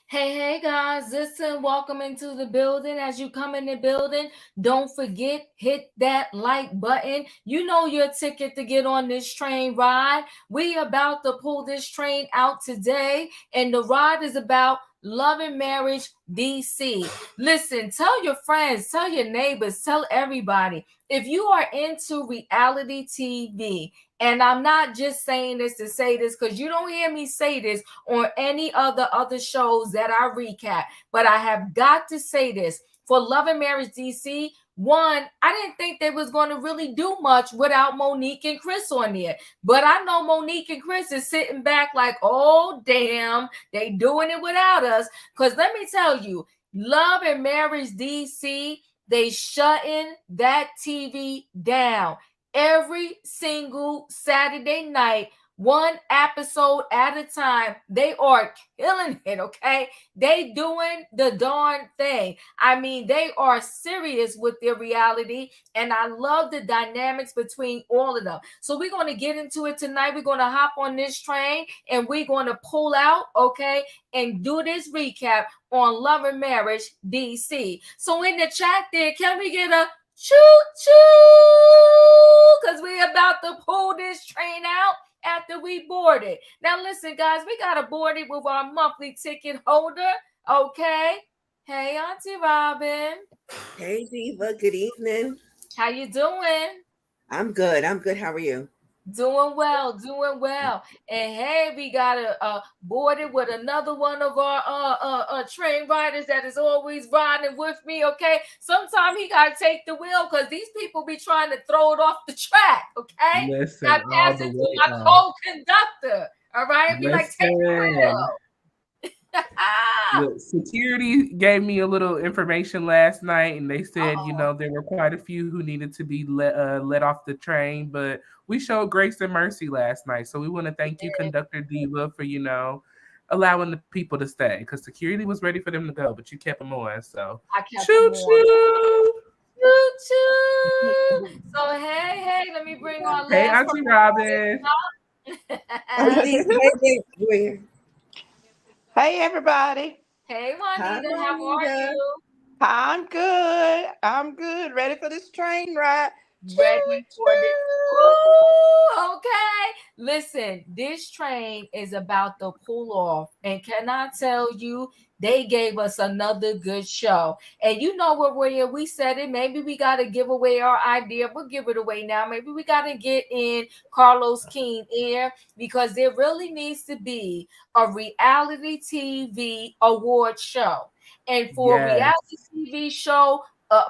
Hey guys, listen, welcome into the building. As you come in the building, don't forget, hit that like button. You know your ticket to get on this train ride. We about to pull this train out today, and the ride is about Love and Marriage DC. Listen, tell your friends, tell your neighbors, tell everybody. If you are into reality TV, and I'm not just saying this to say this because you don't hear me say this on any other shows that I recap, but I have got to say this for Love and Marriage DC. One, I didn't think they was going to really do much without Monique and Chris on there, but I know Monique and Chris is sitting back like, oh damn, they doing it without us. Because let me tell you, Love and Marriage DC, they shutting that TV down every single Saturday night, one episode at a time. They are killing it, okay? They doing the darn thing. I mean, they are serious with their reality, and I love the dynamics between all of them. So we're going to get into it tonight. We're going to hop on this train, and we're going to pull out, okay, and do this recap on Love and Marriage DC. So in the chat there, can we get a choo-choo, because we're about to pull this train out after we board it. Now, listen, guys, we got to board it with our monthly ticket holder, okay? Hey, Auntie Robin. Hey, Diva. Good evening. How you doing? I'm good. How are you? Doing well. And hey, we got to board it with another one of our train riders that is always riding with me, okay? Sometimes he got to take the wheel because these people be trying to throw it off the track, okay? Listen, I pass it to my co-conductor, all right? Be like, take the wheel. Look, security gave me a little information last night, and they said, there were quite a few who needed to be let off the train, but we showed grace and mercy last night. So we want to thank you, Conductor Diva, for allowing the people to stay, because security was ready for them to go, but you kept them on. So choo choo. So hey, let me bring on. Hey, Auntie Robin. Hey, everybody. Hey, Juanita, how are you? I'm good. Ready for this train ride. Ready for this. Okay. Listen, this train is about to pull off. And can I tell you, they gave us another good show. And you know what, we said it. Maybe we got to give away our idea. We'll give it away now. Maybe we got to get in Carlos King ear, because there really needs to be a reality TV award show. And for a reality TV show,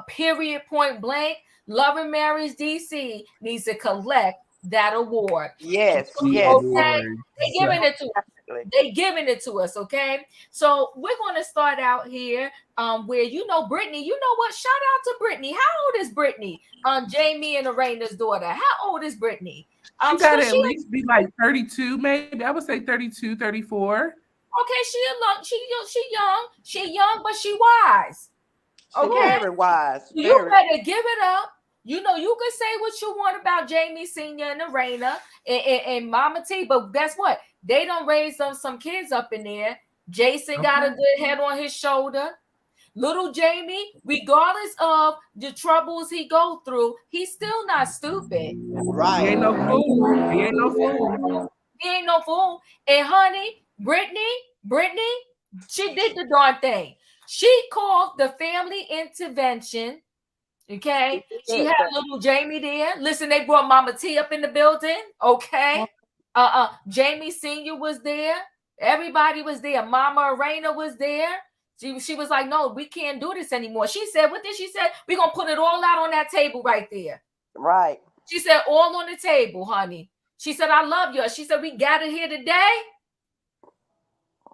period, point blank, Love and Marriage DC needs to collect that award. Yes. Okay. They giving it to us, okay? So we're going to start out here where, Brittany, you know what? Shout out to Brittany. How old is Brittany? Jamie and Arena's daughter. How old is Brittany? She got to at least be like 32, maybe. I would say 32, 34. Okay, she young, but she wise. Okay, very wise. You better give it up. You can say what you want about Jamie Sr. and Erana and Mama T, but guess what? They don't raise some kids up in there. Jason got a good head on his shoulder. Little Jamie, regardless of the troubles he go through, he's still not stupid. Right. He ain't no fool. He ain't no fool. And honey, Brittany, she did the darn thing. She called the family intervention. Okay, she had little Jamie there. Listen, they brought Mama T up in the building. Okay, Jamie Senior was there. Everybody was there. Mama Erana was there. She was like, no, we can't do this anymore. She said, what did she say? We're gonna put it all out on that table right there. Right. She said, all on the table, honey. She said, I love you. She said, we gathered here today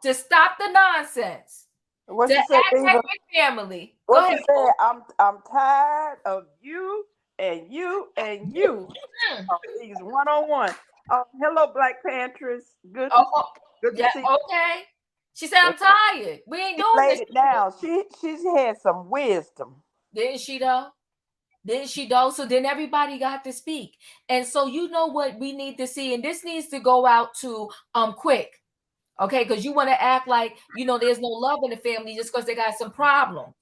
to stop the nonsense. What to she said, act like your family. What she said, I'm tired of you and you. These one-on-one. Hello, Black Panthers. Good to see you. Okay. She said, I'm tired. We ain't doing this. Laid it down. She's had some wisdom. Didn't she though? So then everybody got to speak. And so you know what we need to see, and this needs to go out to quick. Okay, because you want to act like there's no love in the family just because they got some problems.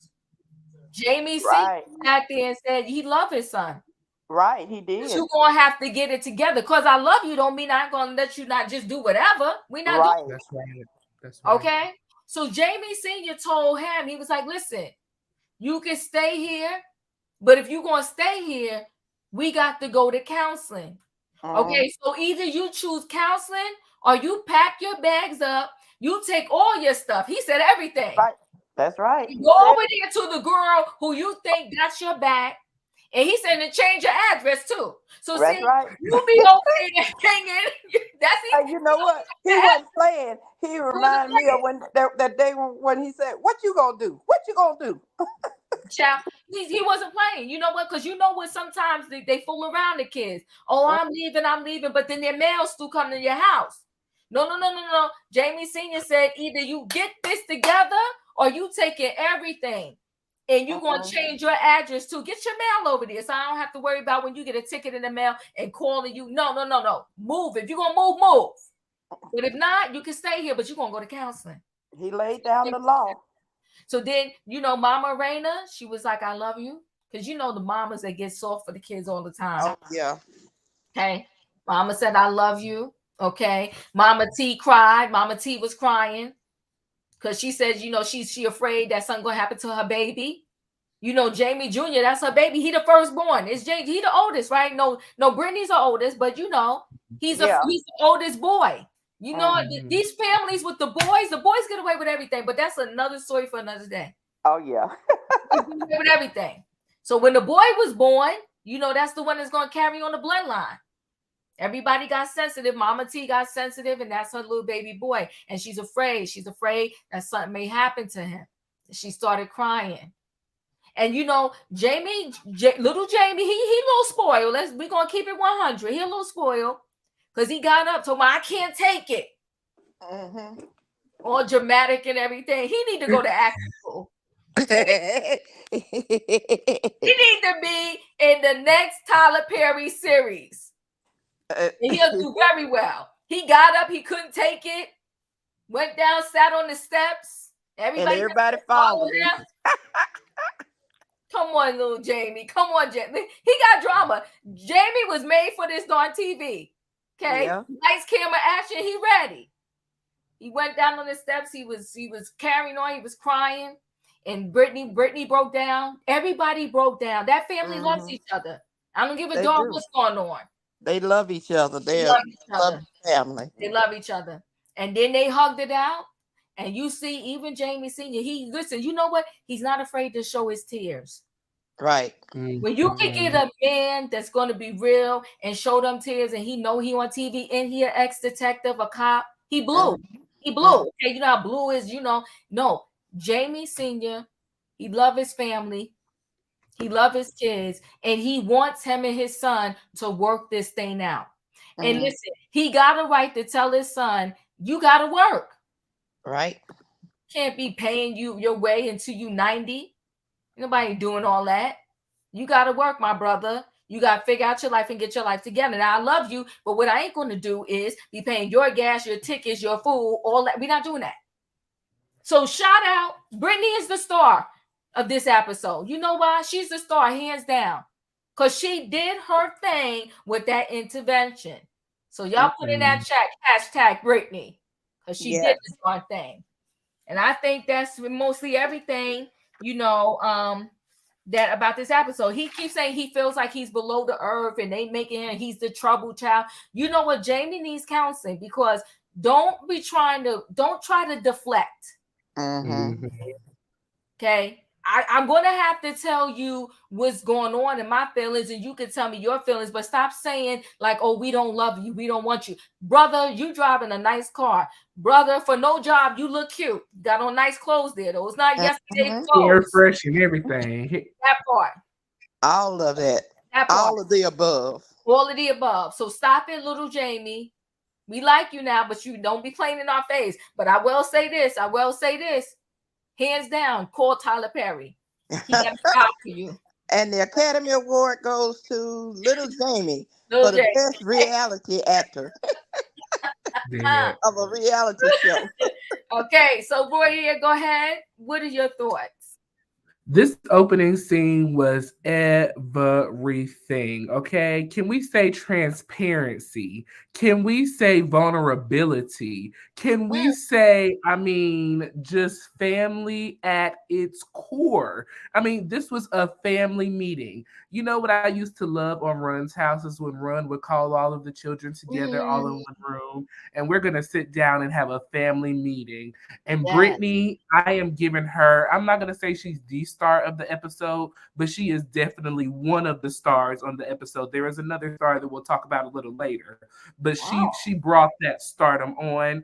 Jamie sat there and said he loved his son. Right, he did. You're gonna have to get it together. Because I love you don't mean I'm gonna let you not just do whatever. We're not doing That's right. That's right. Okay. So Jamie Sr. told him, he was like, listen, you can stay here, but if you're gonna stay here, we got to go to counseling. Okay, so either you choose counseling or you pack your bags up, you take all your stuff. He said everything. Right. That's right. You go over there to the girl who you think got your back, and he said to change your address too. So that's see, right. you be over there hanging. That's you know what? He wasn't playing. He reminded me of when that day when he said, "What you gonna do? What you gonna do?" Child, he wasn't playing. You know what? Because you know what? Sometimes they fool around the kids. Oh, I'm leaving, but then their mail still come to your house. No. Jamie Sr. said either you get this together or you taking everything. And you're going to change your address too. Get your mail over there so I don't have to worry about when you get a ticket in the mail and calling you. No. Move. If you're going to move. But if not, you can stay here, but you're going to go to counseling. He laid down the law. So then, Mama Erana, she was like, I love you. Because the mamas that get soft for the kids all the time. Oh, yeah. Okay. Mama said, I love you. Okay. Mama T cried. Mama T was crying. Because she says, she afraid that something going to happen to her baby. Jamie Jr., that's her baby. He the firstborn. It's Jamie. He the oldest, right? No, Brittany's the oldest, but he's the oldest boy. These families with the boys get away with everything, but that's another story for another day. Oh, yeah. With everything. So when the boy was born, that's the one that's going to carry on the bloodline. Everybody got sensitive. Mama T got sensitive, and that's her little baby boy. And she's afraid. She's afraid that something may happen to him. She started crying. And little Jamie, he a little spoiled. We're going to keep it 100. He a little spoiled. Because he got up, told me, I can't take it. All dramatic and everything. He need to go to acting school. He need to be in the next Tyler Perry series. And he'll do very well. He got up, he couldn't take it, went down, sat on the steps. Everybody followed him. Come on, little Jamie. Come on, Jamie. He got drama. Jamie was made for this on TV. Okay, nice camera action. He ready. He went down on the steps. He was carrying on. He was crying, and Brittany broke down. Everybody broke down. That family loves each other. I don't give a darn what's going on. They love each other. They love family. They love each other, and then they hugged it out. And you see, even Jamie Sr., listen. You know what? He's not afraid to show his tears. Right. When you can get a man that's going to be real and show them tears, and he on TV, and he an ex-detective, a cop, he blew. He blew. Okay, you know how blue is, No, Jamie Sr., he love his family. He love his kids, and he wants him and his son to work this thing out. And listen, he got a right to tell his son, you got to work. Right. Can't be paying you your way until you 90. Nobody doing all that. You got to work, my brother. You got to figure out your life and get your life together. Now, I love you, but what I ain't going to do is be paying your gas, your tickets, your food, all that. We're not doing that. So shout out. Brittany is the star of this episode. You know why? She's the star, hands down. Because she did her thing with that intervention. So y'all put in that chat hashtag Brittany, because she did this darn thing. And I think that's mostly everything, that about this episode. He keeps saying he feels like he's below the earth and they making him, he's the trouble child. You know what? Jamie needs counseling, because don't try to deflect. Okay. I'm going to have to tell you what's going on in my feelings, and you can tell me your feelings, but stop saying like, oh, we don't love you, we don't want you. Brother, you driving a nice car. Brother, for no job, you look cute. Got on nice clothes there, though. It's not yesterday's clothes. Air fresh and everything. That part. All of that. All of the above. All of the above. So stop it, little Jamie. We like you now, but you don't be playing in our face. But I will say this. Hands down, call Tyler Perry. He got a job for you. And the Academy Award goes to Little Jamie for the best reality actor of a reality show. Okay, so Roy here, go ahead. What are your thoughts? This opening scene was everything, okay? Can we say transparency? Can we say vulnerability? Can we say, just family at its core? This was a family meeting. You know what I used to love on Run's houses, when Run would call all of the children together all in one room, and we're going to sit down and have a family meeting. And Brittany, I am giving her, I'm not going to say she's the star of the episode, but she is definitely one of the stars on the episode. There is another star that we'll talk about a little later, but she brought that stardom on.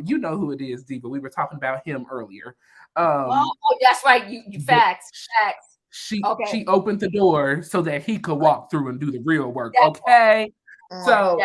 You know who it is, Diva. We were talking about him earlier. That's right. You facts. She opened the door so that he could walk through and do the real work. Okay. So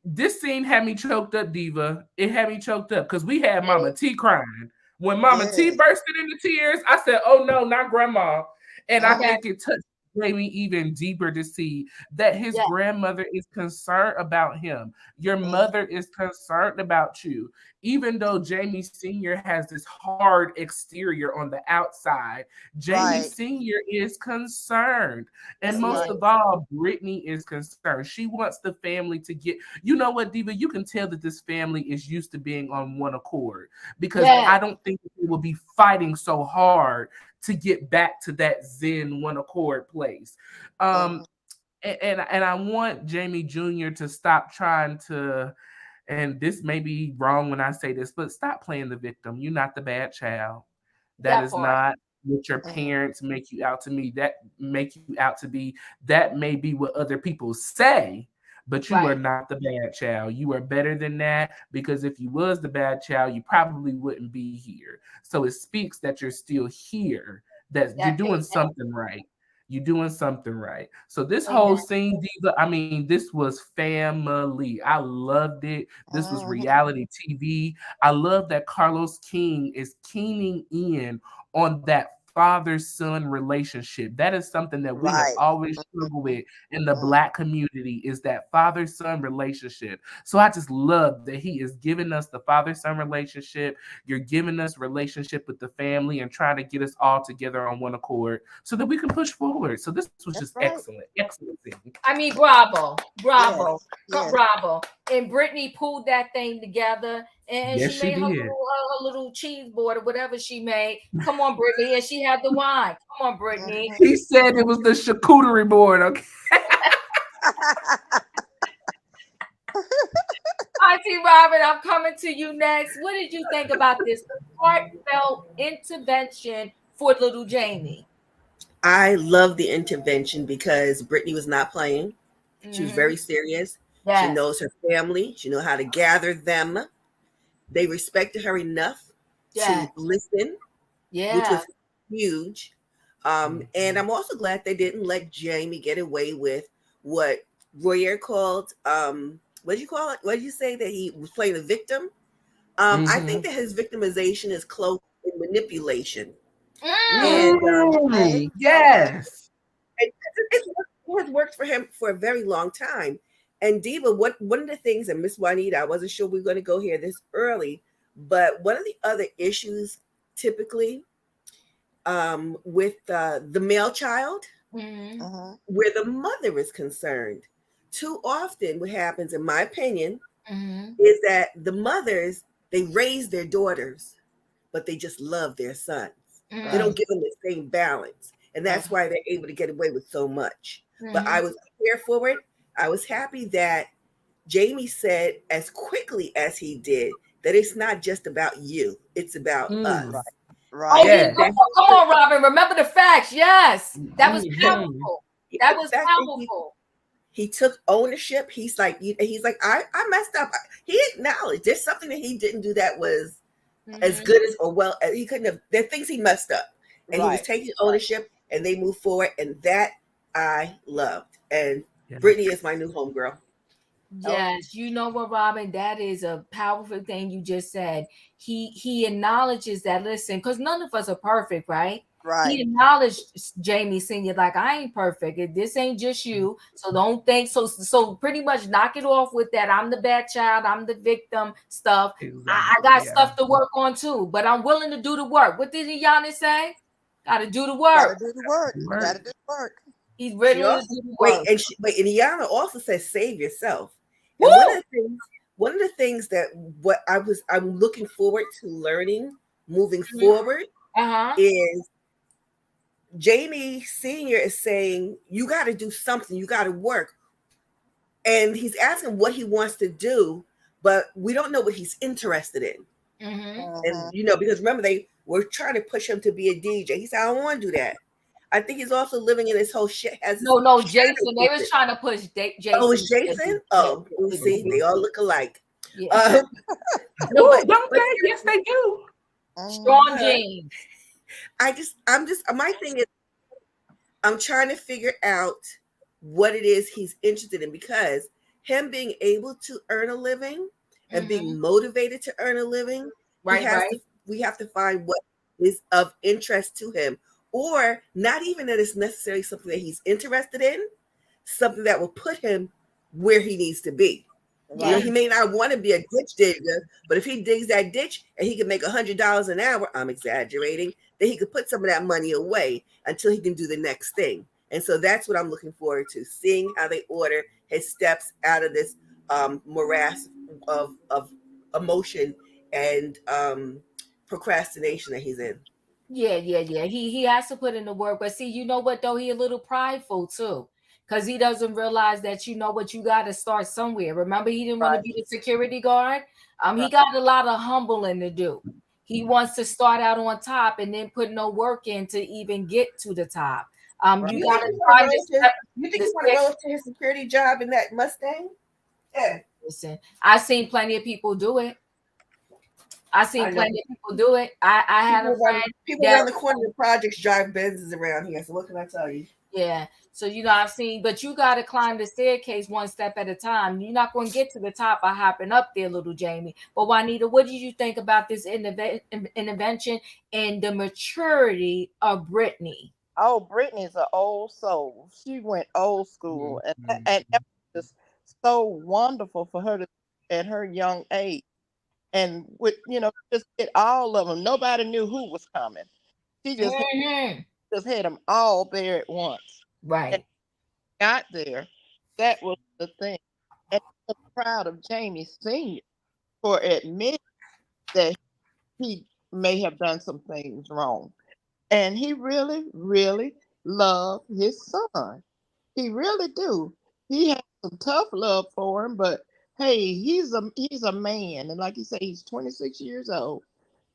this scene had me choked up, Diva. It had me choked up because we had Mama T crying. When Mama T bursted into tears, I said, oh no, not grandma. And I think it touched Jamie even deeper to see that his grandmother is concerned about him. Your mother is concerned about you. Even though Jamie Sr. has this hard exterior on the outside, Jamie Sr. is concerned. And most of all, Brittany is concerned. She wants the family to get, you know what, Diva, you can tell that this family is used to being on one accord, because I don't think that they will be fighting so hard to get back to that Zen one accord place. And I want Jamie Jr. to stop trying to, and this may be wrong when I say this, but stop playing the victim. You're not the bad child. That is not what your parents make you out to be. That may be what other people say, but you are not the bad child. You are better than that, because if you was the bad child, you probably wouldn't be here. So it speaks that you're still here, that you're doing something right. You're doing something right. So this whole scene, Diva, this was family. I loved it. This was reality TV. I love that Carlos King is keening in on that father-son relationship. That is something that we have always struggled with in the Black community, is that father-son relationship. So I just love that he is giving us the father-son relationship. You're giving us relationship with the family and trying to get us all together on one accord so that we can push forward. So this was just excellent thing. Bravo. Bravo. And Brittany pulled that thing together, and she made her little cheese board or whatever she made. Come on, Brittany. And she had the wine. Come on, Brittany. He said it was the charcuterie board, okay? Auntie Robin, I'm coming to you next. What did you think about this heartfelt intervention for little Jamie? I love the intervention because Brittany was not playing. She was very serious. She knows her family. She knows how to gather them. They respected her enough to listen, which was huge. And I'm also glad they didn't let Jamie get away with what Royer called, what did you call it? What did you say, that he was playing the victim? I think that his victimization is close to manipulation. And yes, it has worked for him for a very long time. And Diva, one of the things, and Miss Juanita, I wasn't sure we were going to go here this early, but one of the other issues typically with the male child, where the mother is concerned, too often what happens, in my opinion, is that the mothers, they raise their daughters, but they just love their sons. They don't give them the same balance. And that's why they're able to get away with so much. But I was prepared for it. I was happy that Jamie said as quickly as he did that it's not just about you, it's about us. Right. Yeah. Come on, Robin. Remember the facts. Yes. That was powerful. That was powerful. He took ownership. He's like, I messed up. He acknowledged there's something that he didn't do that was as good as or well as he couldn't have. There are things he messed up, and he was taking ownership, and they moved forward, and that I loved. And Brittany is my new homegirl. Yes, you know what, Robin? That is a powerful thing you just said. He acknowledges that. Listen, because none of us are perfect, right? Right. He acknowledged Jamie Senior, like, I ain't perfect. This ain't just you. So don't think so. So pretty much knock it off with that. I'm the bad child. I'm the victim stuff. Exactly. I got stuff to work on too, but I'm willing to do the work. What did Yana say? Got to do the work. Got to do the work. Got to do the work. He's ready to do the work. And Yana also says, save yourself. And one of the things that I'm looking forward to learning moving forward is Jamie Senior is saying, you got to do something, you got to work. And he's asking what he wants to do, but we don't know what he's interested in. And because remember, they were trying to push him to be a DJ. He said, I don't want to do that. I think he's also living in this whole shit. No, Jason. They was trying to push Jason. Oh, it's Jason? Oh, see, they all look alike. Yeah. Don't they? Yes, they do. Strong genes. My thing is, I'm trying to figure out what it is he's interested in, because him being able to earn a living and being motivated to earn a living, we have to find what is of interest to him. Or not even that it's necessarily something that he's interested in, something that will put him where he needs to be. He may not want to be a ditch digger, but if he digs that ditch and he can make $100 an hour, I'm exaggerating, then he could put some of that money away until he can do the next thing. And so that's what I'm looking forward to, seeing how they order his steps out of this morass of emotion and procrastination that he's in. Yeah. He has to put in the work. But see, you know what, though? He a little prideful too, because he doesn't realize that, you know what, you got to start somewhere. Remember, he didn't want to be the security guard. He got a lot of humbling to do. He wants to start out on top and then put no work in to even get to the top. You got to find you think he's going to go to his security job in that Mustang? Yeah. Listen, I've seen plenty of people do it. I had a friend. People around the corner of the projects drive Benzes around here. So what can I tell you? Yeah. So, I've seen, but you got to climb the staircase one step at a time. You're not going to get to the top by hopping up there, little Jamie. But Juanita, what did you think about this intervention and the maturity of Brittany? Oh, Brittany's an old soul. She went old school. And it was so wonderful for her to, at her young age. And with, just get all of them. Nobody knew who was coming. She just had them all there at once. Right. And got there. That was the thing. And I was proud of Jamie Senior for admitting that he may have done some things wrong. And he really, really loved his son. He really do. He had some tough love for him, but hey, he's a man, and like you say, he's 26 years old,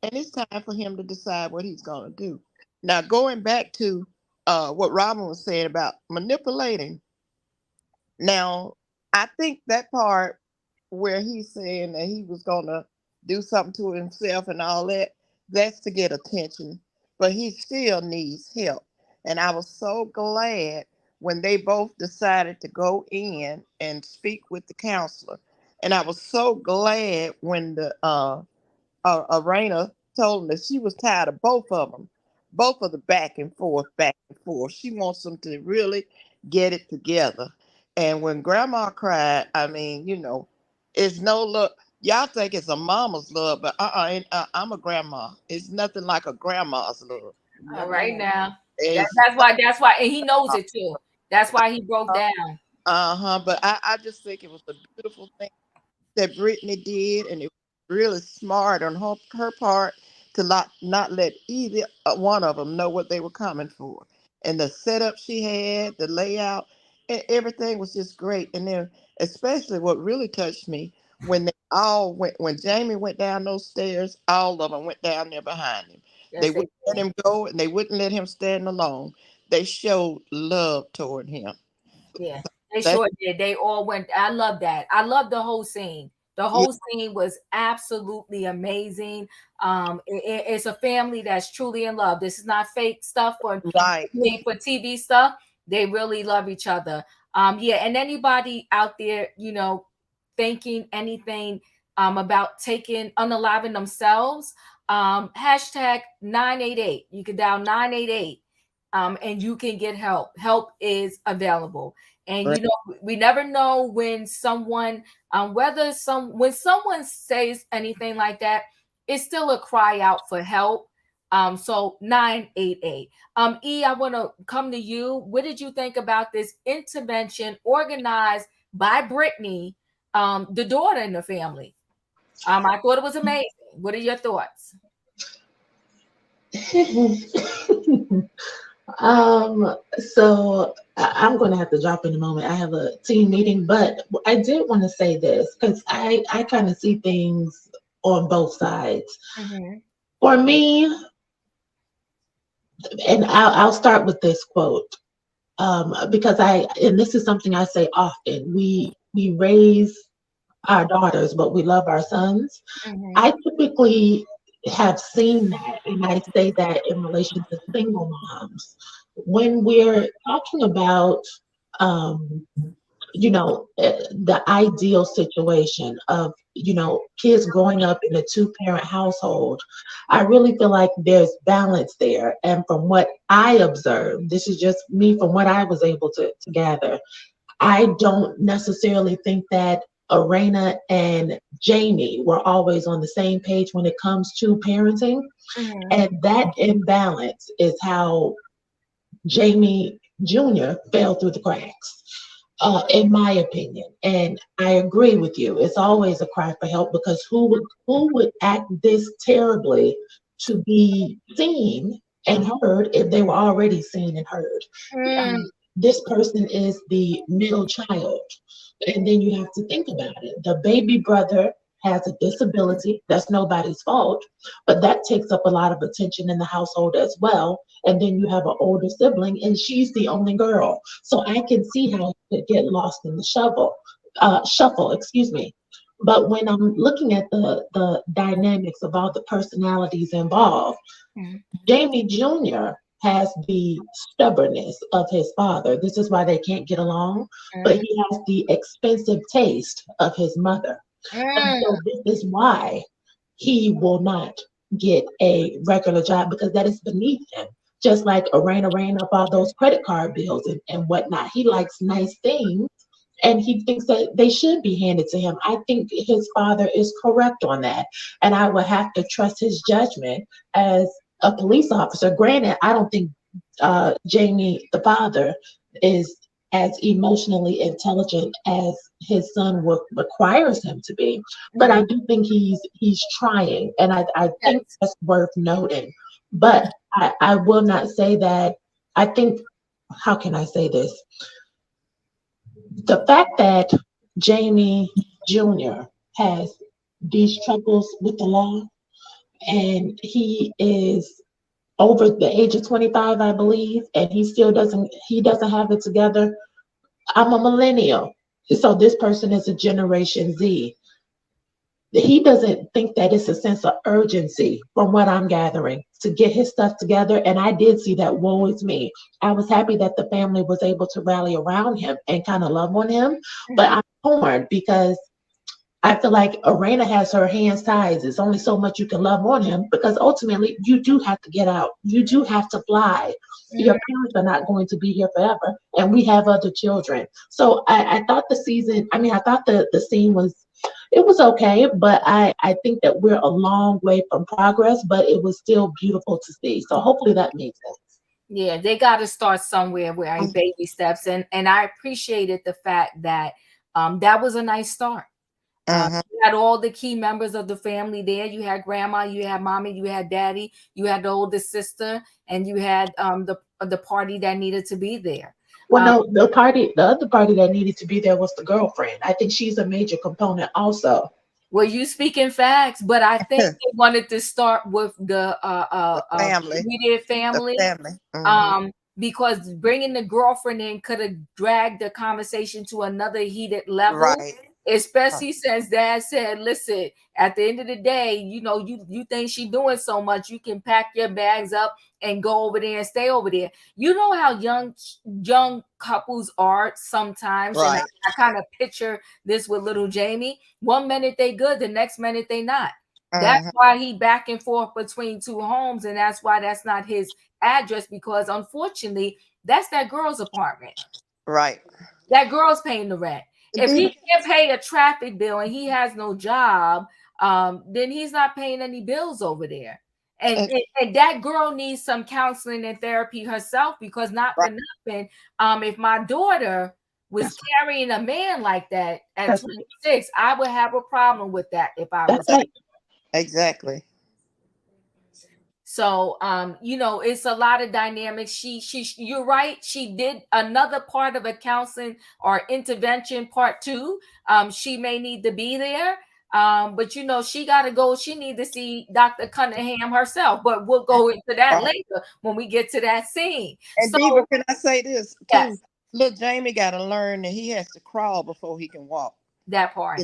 and it's time for him to decide what he's gonna do. Now, going back to what Robin was saying about manipulating. Now, I think that part where he's saying that he was gonna do something to himself and all that, that's to get attention, but he still needs help. And I was so glad when they both decided to go in and speak with the counselor. And I was so glad when the Erana told him that she was tired of both of them, both of the back and forth. She wants them to really get it together. And when Grandma cried, I mean, it's no love. Y'all think it's a mama's love, but I'm a grandma. It's nothing like a grandma's love. All right now. That's why, and he knows it too. That's why he broke down. But I just think it was a beautiful thing that Brittany did, and it was really smart on her part to not let either one of them know what they were coming for. And the setup she had, the layout, and everything was just great. And then, especially what really touched me when when Jamie went down those stairs, all of them went down there behind him. They Yes, they wouldn't let him go, and they wouldn't let him stand alone. They showed love toward him. Yeah, they That's sure did. They all went. I love that. I love the whole scene. The yeah, whole scene was absolutely amazing. It's a family that's truly in love. This is not fake stuff or right. made for TV stuff. They really love each other. Yeah, and anybody out there, thinking anything about taking unaliving themselves, hashtag 988. You can dial 988. And you can get help. Help is available. And Right. we never know when someone, when someone says anything like that, it's still a cry out for help. So 988. I want to come to you. What did you think about this intervention organized by Brittany, the daughter in the family? I thought it was amazing. What are your thoughts? So I'm going to have to drop in a moment. I have a team meeting, but I did want to say this because I kind of see things on both sides. Mm-hmm. For me, and I'll start with this quote because and this is something I say often. We raise our daughters, but we love our sons. Mm-hmm. I typically have seen that, and I say that in relation to single moms. When we're talking about, the ideal situation of, kids growing up in a two-parent household, I really feel like there's balance there. And from what I observed, this is just me from what I was able to gather, I don't necessarily think that Erana and Jamie were always on the same page when it comes to parenting. Mm-hmm. And that imbalance is how Jamie Jr. fell through the cracks, in my opinion. And I agree with you. It's always a cry for help because who would act this terribly to be seen and heard if they were already seen and heard? This person is the middle child. And then you have to think about it. The baby brother has a disability. That's nobody's fault, but that takes up a lot of attention in the household as well. And then you have an older sibling, and she's the only girl. So I can see how it could get lost in the shuffle, excuse me. But when I'm looking at the dynamics of all the personalities involved, Jamie Jr. has the stubbornness of his father. This is why they can't get along. But he has the expensive taste of his mother. And so this is why he will not get a regular job, because that is beneath him. Just like Erana ran up all those credit card bills and whatnot. He likes nice things, and he thinks that they should be handed to him. I think his father is correct on that. And I would have to trust his judgment as a police officer. Granted, I don't think Jamie, the father, is as emotionally intelligent as his son requires him to be. But I do think he's trying, and I think that's worth noting. But I will not say that. I think, how can I say this? The fact that Jamie Jr. has these troubles with the law, and he is over the age of 25, I believe, and he doesn't have it together. I'm a millennial, so this person is a Generation Z. He doesn't think that it's a sense of urgency, from what I'm gathering, to get his stuff together. And I did see that. Woe is me. I was happy that the family was able to rally around him and kind of love on him. But I'm torn because I feel like Erana has her hands tied. There's only so much you can love on him, because ultimately you do have to get out. You do have to fly. Your parents are not going to be here forever, and we have other children. So I thought the scene was okay, but I think that we're a long way from progress, but it was still beautiful to see. So hopefully that makes sense. Yeah, they got to start somewhere where in baby steps, and I appreciated the fact that that was a nice start. You had all the key members of the family there. You had grandma, you had mommy, you had daddy, you had the oldest sister, and you had the party that needed to be there. Well, no, the other party that needed to be there was the girlfriend. I think she's a major component also. Well, you speaking facts, but I think they wanted to start with the family, immediate family. The family. Because bringing the girlfriend in could have dragged the conversation to another heated level. Right. Especially since dad said, listen, at the end of the day, you know, you think she's doing so much, you can pack your bags up and go over there and stay over there. You know how young couples are sometimes. Right. And I kind of picture this with little Jamie. One minute they good, the next minute they not. That's why he back and forth between two homes, and that's why that's not his address, because unfortunately, that's that girl's apartment. Right. That girl's paying the rent. If he can't pay a traffic bill and he has no job, then he's not paying any bills over there. And that girl needs some counseling and therapy herself, because not for nothing, if my daughter was carrying a man like that at 26, I would have a problem with that if I was. Exactly. So, you know, it's a lot of dynamics. You're right. She did another part of a counseling or intervention part 2. She may need to be there. But you know, she got to go. She need to see Dr. Cunningham herself, but we'll go into that later when we get to that scene. And so, Diva, can I say this too? Yes. Little Jamie got to learn that he has to crawl before he can walk. That part.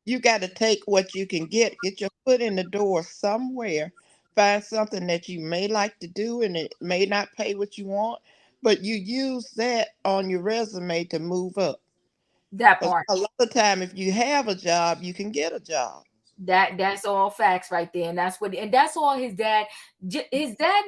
You got to take what you can get your foot in the door somewhere. Find something that you may like to do, and it may not pay what you want, but you use that on your resume to move up. That part. A lot of time, if you have a job, you can get a job. That's all facts right there, and that's all his dad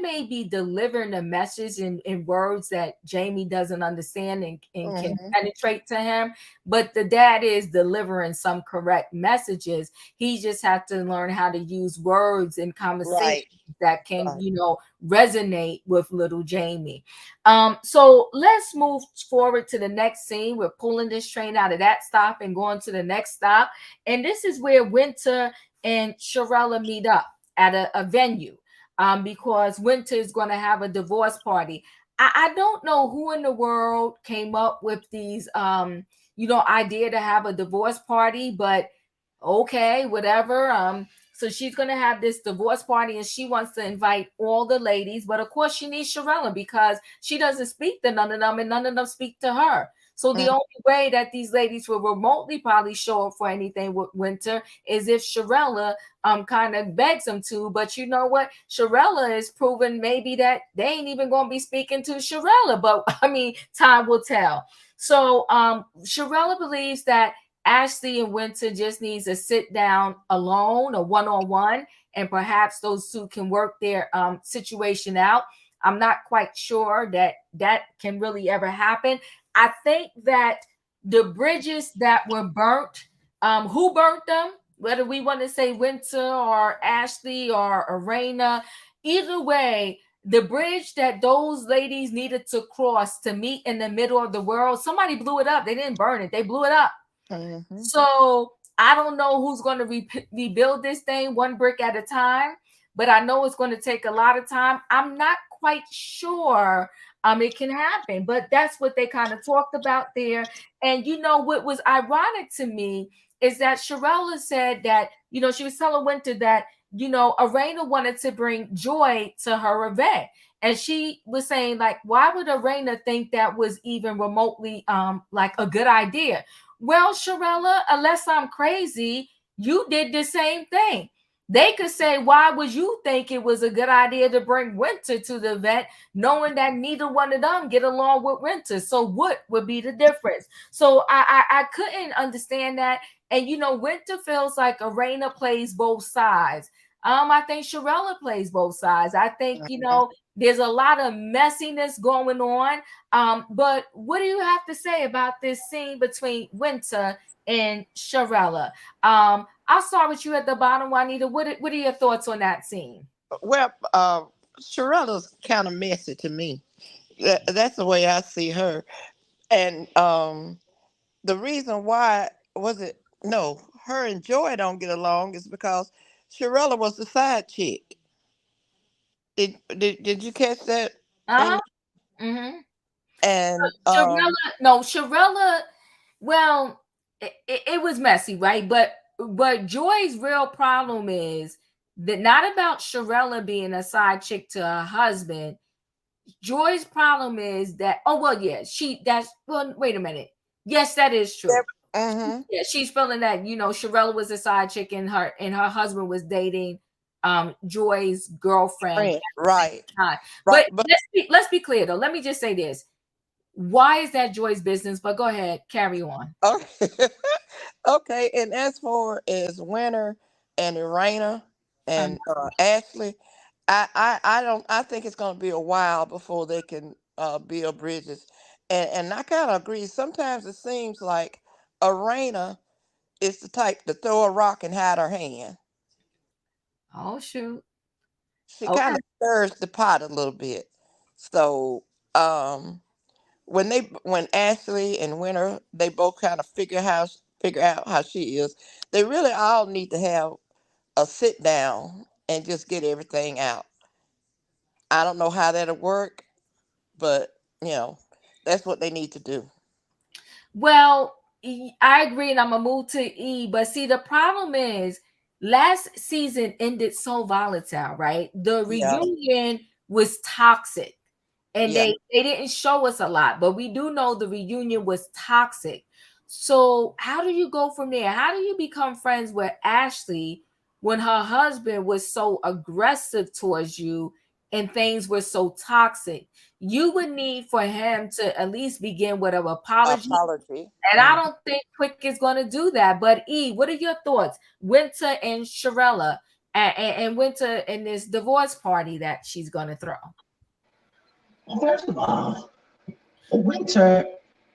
may be delivering a message in words that Jamie doesn't understand and can penetrate to him, but the dad is delivering some correct messages. He just has to learn how to use words in conversation that can you know, resonate with little Jamie. So let's move forward to the next scene. We're pulling this train out of that stop and going to the next stop, and this is where Winter and Shirella meet up at a venue, because Winter is going to have a divorce party. I don't know who in the world came up with these you know, idea to have a divorce party, but okay, whatever. So she's going to have this divorce party, and she wants to invite all the ladies, but of course she needs Shirella because she doesn't speak to none of them, and none of them speak to her. So the only way that these ladies will remotely probably show up for anything with Winter is if Shirella kind of begs them to. But you know what? Shirella is proven maybe that they ain't even going to be speaking to Shirella. But I mean, time will tell. So Shirella believes that Ashley and Winter just needs to sit down alone or one-on-one, and perhaps those two can work their situation out. I'm not quite sure that can really ever happen. I think that the bridges that were burnt, who burnt them, whether we want to say Winter or Ashley or Erana, either way, the bridge that those ladies needed to cross to meet in the middle of the world, somebody blew it up. They didn't burn it. They blew it up. So I don't know who's going to rebuild this thing one brick at a time, but I know it's going to take a lot of time. I'm not quite sure it can happen, but that's what they kind of talked about there. And you know what was ironic to me is that Shirella said that, you know, she was telling Winter that, you know, Erana wanted to bring joy to her event. And she was saying, like, why would Erana think that was even remotely like a good idea? Well, Shirella, unless I'm crazy, you did the same thing. They could say, why would you think it was a good idea to bring Winter to the event, knowing that neither one of them get along with Winter? So what would be the difference? So I couldn't understand that. And, you know, Winter feels like Erana plays both sides. I think Shirella plays both sides. I think, you know, there's a lot of messiness going on. But what do you have to say about this scene between Winter and Shirella? I'll start with you at the bottom, Juanita. What are your thoughts on that scene? Well, Shirella's kind of messy to me. That's the way I see her. And the reason why was it no, her and Joy don't get along is because Shirella was the side chick. Did you catch that? Uh-huh. Mm-hmm. And Shirella, well, it was messy, right? But Joy's real problem is that not about Shirella being a side chick to her husband. Joy's problem is that, wait a minute. Yes, that is true. mm-hmm. Yeah, she's feeling that, Shirella was a side chick and her husband was dating Joy's girlfriend. Right. But let's be clear though. Let me just say this. Why is that Joy's business? But go ahead, carry on. Okay. Okay. And as far as Winter and Erana and Ashley, I think it's going to be a while before they can build bridges. And I kind of agree. Sometimes it seems like Erana is the type to throw a rock and hide her hand. Oh shoot. She kind of stirs the pot a little bit. So when Ashley and Winter, they both kind of figure out how she is, they really all need to have a sit down and just get everything out. I don't know how that'll work, but that's what they need to do. Well, I agree, and I'm gonna move to E. But see, the problem is last season ended so volatile, right? The reunion was toxic. And they didn't show us a lot, but we do know the reunion was toxic. So how do you go from there? How do you become friends with Ashley when her husband was so aggressive towards you and things were so toxic? You would need for him to at least begin with an apology. And I don't think Quick is going to do that. But E, what are your thoughts? Winter and Shirella and Winter in this divorce party that she's going to throw. First of all, Winter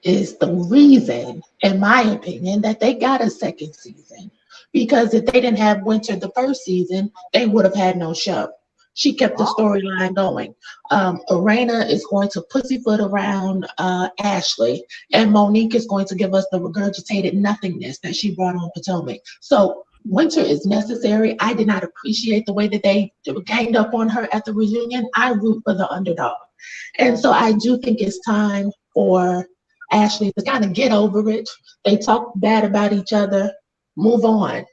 is the reason, in my opinion, that they got a second season. Because if they didn't have Winter the first season, they would have had no show. She kept the storyline going. Erana is going to pussyfoot around Ashley, and Monique is going to give us the regurgitated nothingness that she brought on Potomac. So Winter is necessary. I did not appreciate the way that they ganged up on her at the reunion. I root for the underdog. And so I do think it's time for Ashley to kind of get over it. They talk bad about each other, move on.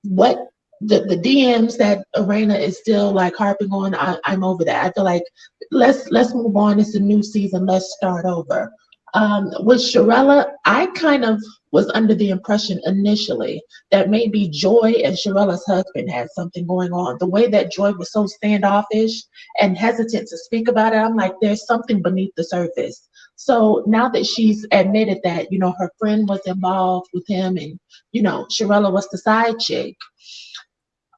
What the DMs that Erana is still like harping on, I'm over that. I feel like let's move on. It's a new season. Let's start over. With Shirella, I kind of was under the impression initially that maybe Joy and Shirella's husband had something going on. The way that Joy was so standoffish and hesitant to speak about it, I'm like, there's something beneath the surface. So now that she's admitted that, her friend was involved with him and, Shirella was the side chick,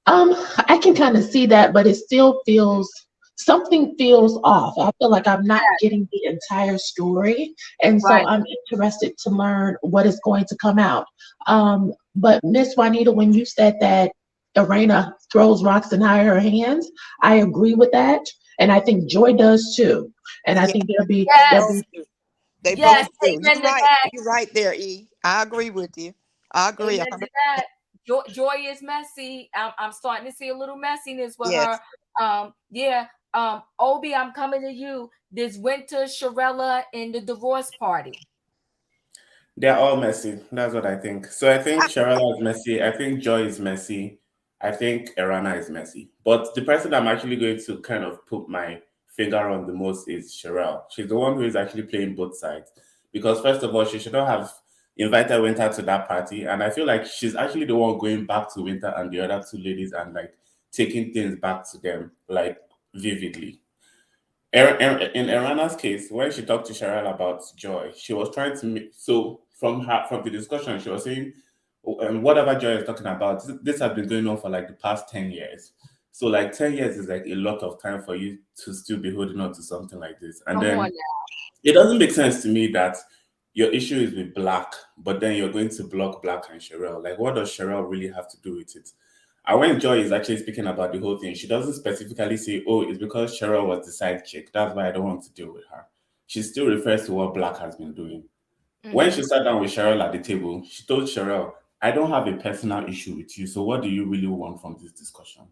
I can kind of see that, but it still something feels off. I feel like I'm not getting the entire story. And so I'm interested to learn what is going to come out. But Miss Juanita, when you said that Erana throws rocks and hide her hands, I agree with that. And I think Joy does too. And I think there'll be they both do. You're right there, E. I agree with you. I agree. Joy is messy. I'm starting to see a little messiness with her. Obi, I'm coming to you. This Winter, Shirella, and the divorce party. They're all messy. That's what I think. So I think Shirella is messy. I think Joy is messy. I think Erana is messy. But the person I'm actually going to kind of put my finger on the most is Sherrell. She's the one who is actually playing both sides. Because first of all, she should not have invited Winter to that party. And I feel like she's actually the one going back to Winter and the other two ladies and like taking things back to them like vividly. In Erana's case, when she talked to Sherrell about Joy, she was trying to make, so from the discussion, she was saying, whatever Joy is talking about, this has been going on for like the past 10 years. So like 10 years is like a lot of time for you to still be holding on to something like this. And then it doesn't make sense to me that your issue is with Black, but then you're going to block Black and Sherrell. Like, what does Sherrell really have to do with it? And when Joy is actually speaking about the whole thing, she doesn't specifically say, "Oh, it's because Sherrell was the side chick. That's why I don't want to deal with her." She still refers to what Black has been doing. When she sat down with Sherrell at the table, she told Sherrell, "I don't have a personal issue with you, so what do you really want from this discussion?"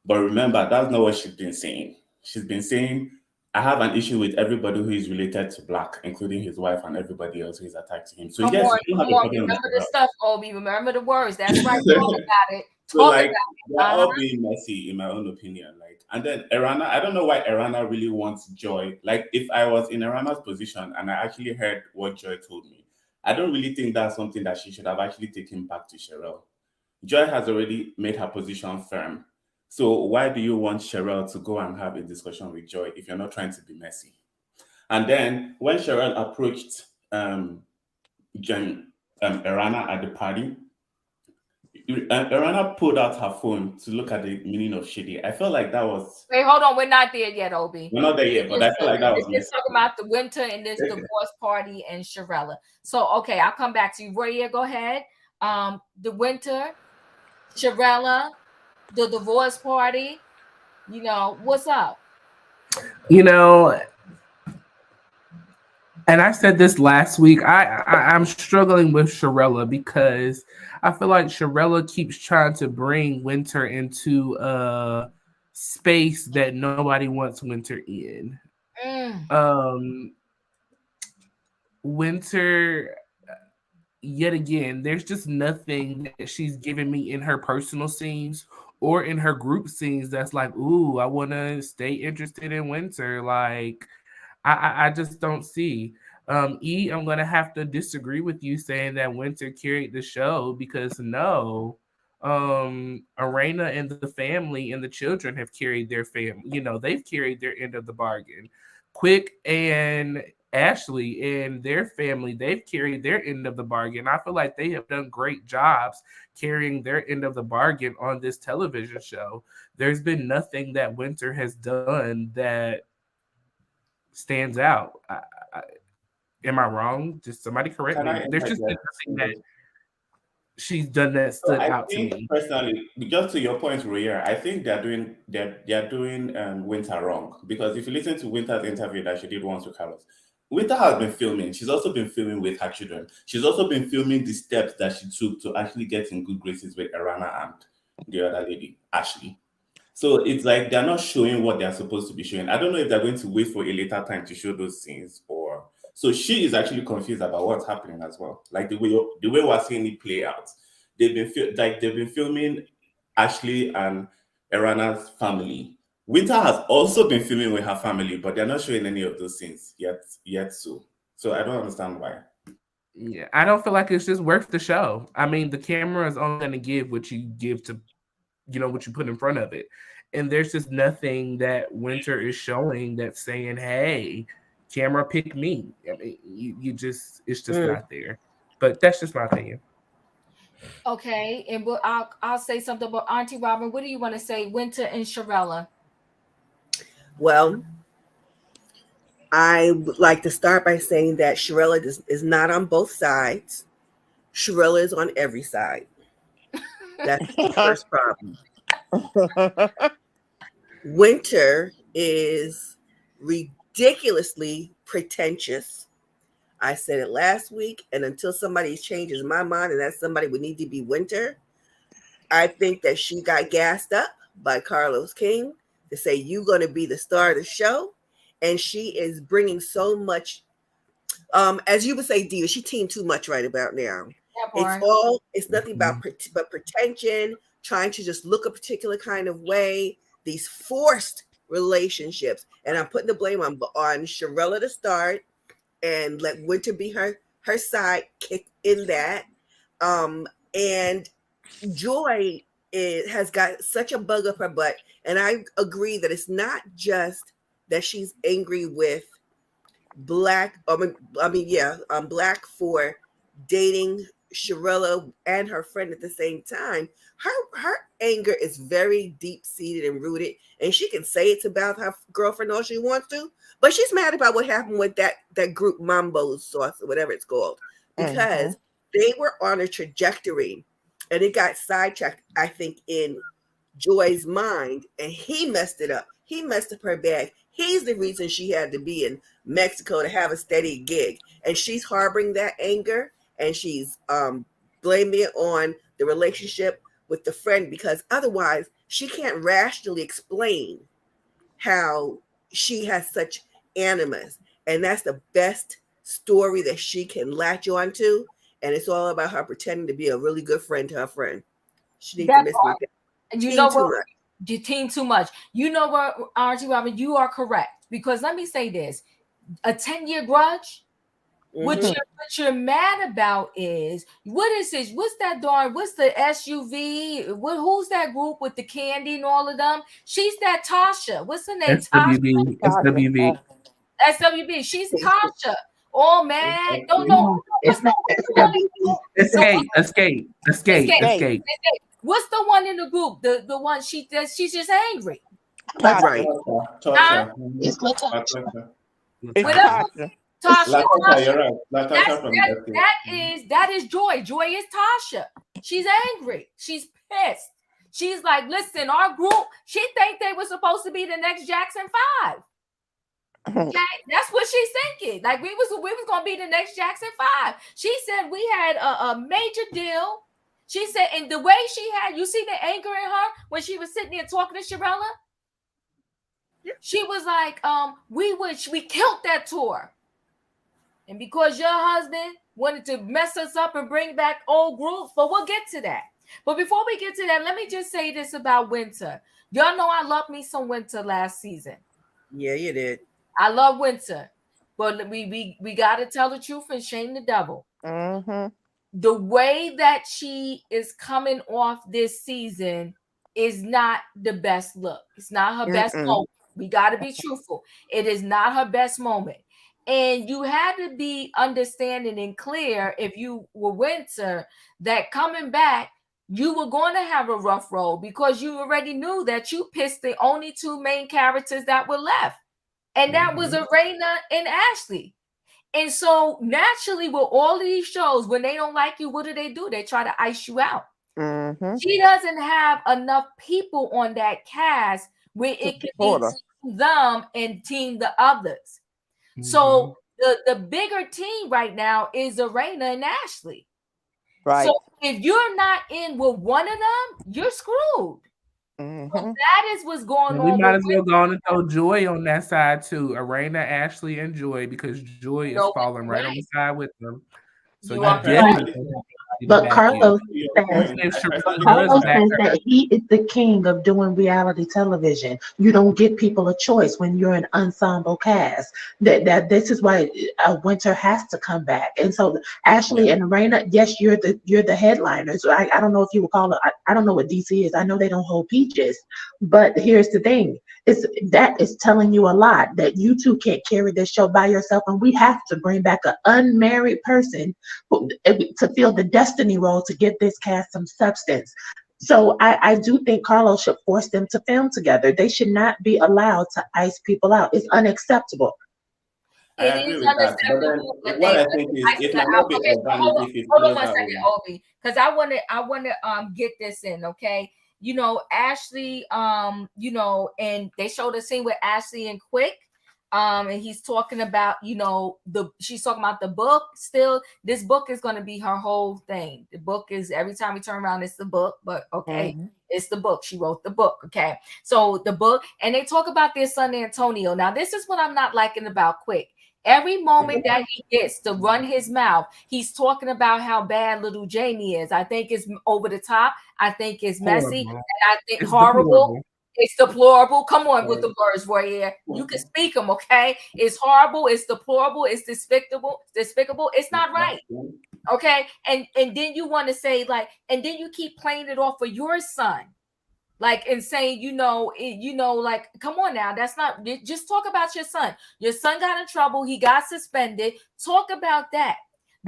But remember, that's not what she's been saying. She's been saying, "I have an issue with everybody who is related to Black, including his wife and everybody else who is attached to him." So yes, you don't have a problem with Remember the stuff, Obi. Remember the words. That's right. Talk about it. So like they're all being messy in my own opinion. Like, and then Erana, I don't know why Erana really wants Joy. Like, if I was in Erana's position and I actually heard what Joy told me, I don't really think that's something that she should have actually taken back to Sherrell. Joy has already made her position firm. So why do you want Sherrell to go and have a discussion with Joy if you're not trying to be messy? And then when Sherrell approached Erana at the party, Erana pulled out her phone to look at the meaning of shady. I felt like that was... Wait, hold on. We're not there yet, Obi. We're not there yet, but I feel like that was... Let's talk about the winter and this divorce party and Shirella. So, okay, I'll come back to you. Roya, go ahead. The winter, Shirella, the divorce party. You know, what's up? You know, and I said this last week, I'm struggling with Shirella because I feel like Shirella keeps trying to bring Winter into a space that nobody wants Winter in. Winter, yet again, there's just nothing that she's given me in her personal scenes or in her group scenes that's like, ooh, I want to stay interested in Winter. Like, I just don't see. E, I'm going to have to disagree with you saying that Winter carried the show because no, Erana and the family and the children have carried their family. You know, they've carried their end of the bargain. Quick and Ashley and their family, they've carried their end of the bargain. I feel like they have done great jobs carrying their end of the bargain on this television show. There's been nothing that Winter has done that stands out. Am I wrong? Just somebody correct me. There's just nothing that she's done that stood out to me. Personally, just to your point, Royer, I think they're doing Winter wrong, because if you listen to Winter's interview that she did once with Carlos, Winter has been filming. She's also been filming with her children. She's also been filming the steps that she took to actually get in good graces with Erana and the other lady, Ashley. So it's like they're not showing what they're supposed to be showing. I don't know if they're going to wait for a later time to show those scenes, or so she is actually confused about what's happening as well. Like the way we're seeing it play out. They've been filming Ashley and Erana's family. Winter has also been filming with her family, but they're not showing any of those scenes yet. So I don't understand why. Yeah, I don't feel like it's just worth the show. I mean, the camera is only going to give what you give to, what you put in front of it. And there's just nothing that Winter is showing that's saying, hey, camera, pick me. I mean, it's just not there. But that's just my opinion. Okay, and I'll say something about Auntie Robin. What do you want to say, Winter and Shirella? Well, I would like to start by saying that Shirella is not on both sides. Shirella is on every side. That's the first problem. Winter is ridiculously pretentious. I said it last week, and until somebody changes my mind, and that somebody would need to be Winter, I think that she got gassed up by Carlos King to say, you're going to be the star of the show. And she is bringing so much, as you would say, Diva, she teamed too much right about now. It's nothing about but pretension, trying to just look a particular kind of way, these forced relationships. And I'm putting the blame on Shirella to start, and let Winter be her sidekick in that. And Joy has got such a bug up her butt. And I agree that it's not just that she's angry with Black. Black for dating Shirella and her friend at the same time. Her anger is very deep-seated and rooted, and she can say it's about her girlfriend all she wants to, but she's mad about what happened with that group Mambo Sauce or whatever it's called, because they were on a trajectory and it got sidetracked, I think, in Joy's mind, and he messed it up. He messed up her bag. He's the reason she had to be in Mexico to have a steady gig, and she's harboring that anger, and she's blaming it on the relationship with the friend, because otherwise she can't rationally explain how she has such animus, and that's the best story that she can latch on to, and it's all about her pretending to be a really good friend to her friend. She needs to miss me. You know what? You team too much. You know what, Auntie Robin, you are correct. Because let me say this: a 10-year grudge. What you're mad about is what is this? What's that darn? What's the SUV? Who's that group with the candy and all of them? She's that Tasha. What's her name? SWB. SWB. SWB. She's Tasha. All mad. Don't know. It's not Escape. What's the one in the group? The one she's just angry. Right. Tasha. It's Latasha. Tasha. You're right. That is Joy. Joy is Tasha. She's angry. She's pissed. She's like, listen, our group, she think they were supposed to be the next Jackson 5. Okay, that's what she's thinking. Like we was gonna be the next Jackson 5. She said we had a major deal. She said, and the way she had, you see the anger in her when she was sitting there talking to Shirella. She was like, we killed that tour. And because your husband wanted to mess us up and bring back old groups, but we'll get to that. But before we get to that, let me just say this about Winter. Y'all know I loved me some Winter last season. Yeah, you did. I love Winter, but we got to tell the truth and shame the devil. The way that she is coming off this season is not the best look. It's not her best moment. We got to be truthful. It is not her best moment. And you had to be understanding and clear if you were Winter that coming back, you were going to have a rough road because you already knew that you pissed the only two main characters that were left. And that was Erana and Ashley. And so naturally with all of these shows, when they don't like you, what do? They try to ice you out. She doesn't have enough people on that cast where it can be team them and team the others. So the bigger team right now is Erana and Ashley. Right. So if you're not in with one of them, you're screwed. So that is what's going on. We might as well go on and throw Joy on that side too. Erana, Ashley, and Joy, because Joy is falling right on the side with them. So you definitely. But Carlos says that he is the king of doing reality television. You don't give people a choice when you're an ensemble cast. That this is why Winter has to come back. And so Ashley and Erana, yes, you're the headliners. I don't know if you would call it. I don't know what DC is. I know they don't hold peaches. But here's the thing: that is telling you a lot that you two can't carry this show by yourself, and we have to bring back an unmarried person to fill the destiny role to give this cast some substance. So I do think Carlos should force them to film together. They should not be allowed to ice people out. It's unacceptable. I agree with that. But what I think is it might not be organic if it hold on a second, Obi, because I want to get this in, okay? You know, Ashley, you know, and they showed a scene with Ashley and Quick. And he's talking about, you know, she's talking about the book. Still, this book is going to be her whole thing. The book is, every time we turn around, it's the book, but okay, it's the book. She wrote the book. Okay. So the book, and they talk about their son, Antonio. Now, this is what I'm not liking about Quick. Every moment that he gets to run his mouth, he's talking about how bad little Jamie is. I think it's over the top. I think it's messy. And I think horrible. Deplorable. It's deplorable. Come on with the words, Roy. You can speak them, okay? It's horrible. It's deplorable. It's despicable. It's not right. Okay. And then you want to say, like, and then you keep playing it off for your son. Like, and saying, like, come on now. That's not, just talk about your son. Your son got in trouble. He got suspended. Talk about that.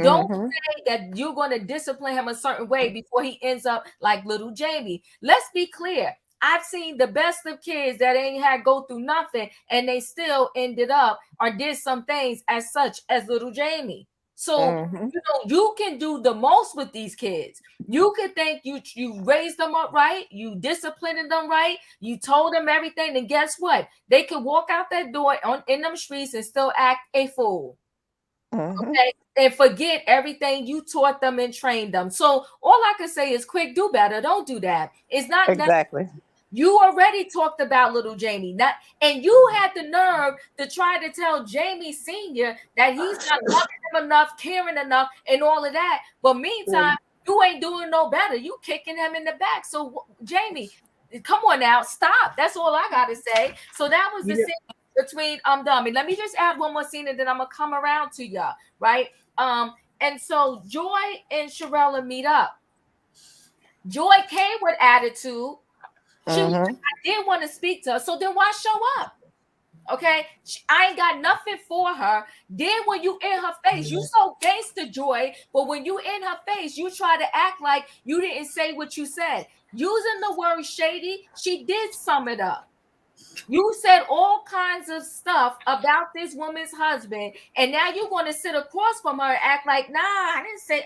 Don't say that you're going to discipline him a certain way before he ends up like little Jamie. Let's be clear. I've seen the best of kids that ain't had go through nothing, and they still ended up or did some things as such as little Jamie. So, you can do the most with these kids. You could think you raised them up right, you disciplined them right, you told them everything, and guess what? They could walk out that door in them streets and still act a fool. Okay, and forget everything you taught them and trained them. So all I can say is, quick, do better. Don't do that. It's not exactly. You already talked about little Jamie, and you had the nerve to try to tell Jamie Sr. that he's not loving him enough, caring enough, and all of that. But meantime, you ain't doing no better. You kicking him in the back. So Jamie, come on now, stop. That's all I gotta say. So that was the scene between Dummy. Let me just add one more scene, and then I'm gonna come around to y'all, right? And so Joy and Shirella meet up. Joy came with attitude. She was like, I did want to speak to her, so then why show up? Okay, I ain't got nothing for her. Then when you in her face, you so gangster, Joy, but when you in her face, you try to act like you didn't say what you said. Using the word shady, she did sum it up. You said all kinds of stuff about this woman's husband, and now you want to sit across from her and act like, nah, I didn't say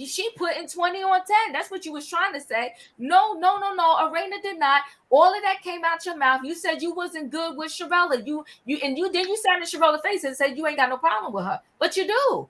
she put in 20 on 10. That's what you was trying to say. No. Erana did not. All of that came out your mouth. You said you wasn't good with Shirella. You sat in Sherella's face and said you ain't got no problem with her, but you do.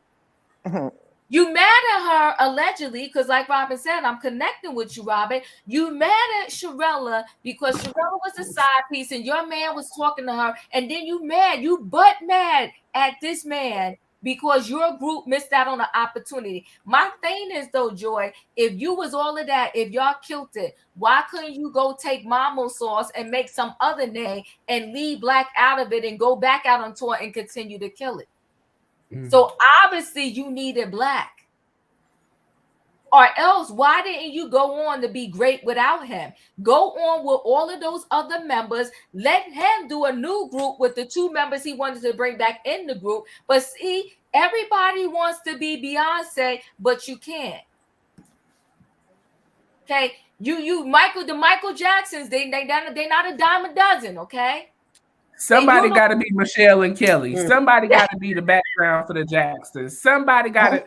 You mad at her allegedly because, like Robin said, I'm connecting with you, Robin. You mad at Shirella because Shirella was a side piece and your man was talking to her, and then you butt mad at this man because your group missed out on an opportunity. My thing is, though, Joy, if you was all of that, if y'all killed it, why couldn't you go take Mamo Sauce and make some other name and leave Black out of it and go back out on tour and continue to kill it? So obviously you needed Black. Or else, why didn't you go on to be great without him? Go on with all of those other members. Let him do a new group with the 2 members he wanted to bring back in the group. But see, everybody wants to be Beyonce, but you can't. Okay, the Michael Jacksons, they not a dime a dozen. Okay. Somebody got to be Michelle and Kelly. Somebody got to be the background for the Jacksons. Somebody got to.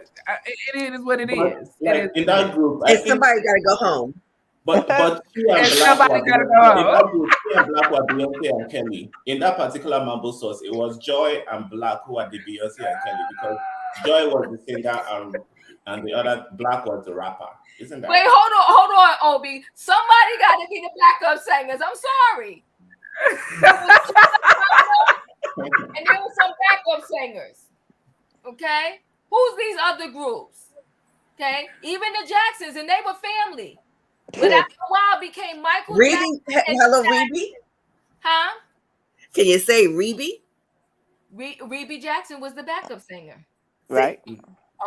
It is what it is. Like in that group, and somebody got to go home. But somebody got to go home. In that group, and Black were Beyonce and Kelly. In that particular Mambo Sauce, it was Joy and Black who were the Beyonce and Kelly because Joy was the singer and the other Black was the rapper. Isn't that? Wait, hold on, Obi. Somebody got to be the backup singers. I'm sorry. And there were some backup singers. Okay, who's these other groups? Okay, even the Jacksons, and they were family. But after a while, became Michael Jackson. Hello, Rebe. Huh? Can you say Rebe? Rebe Jackson was the backup singer. Right.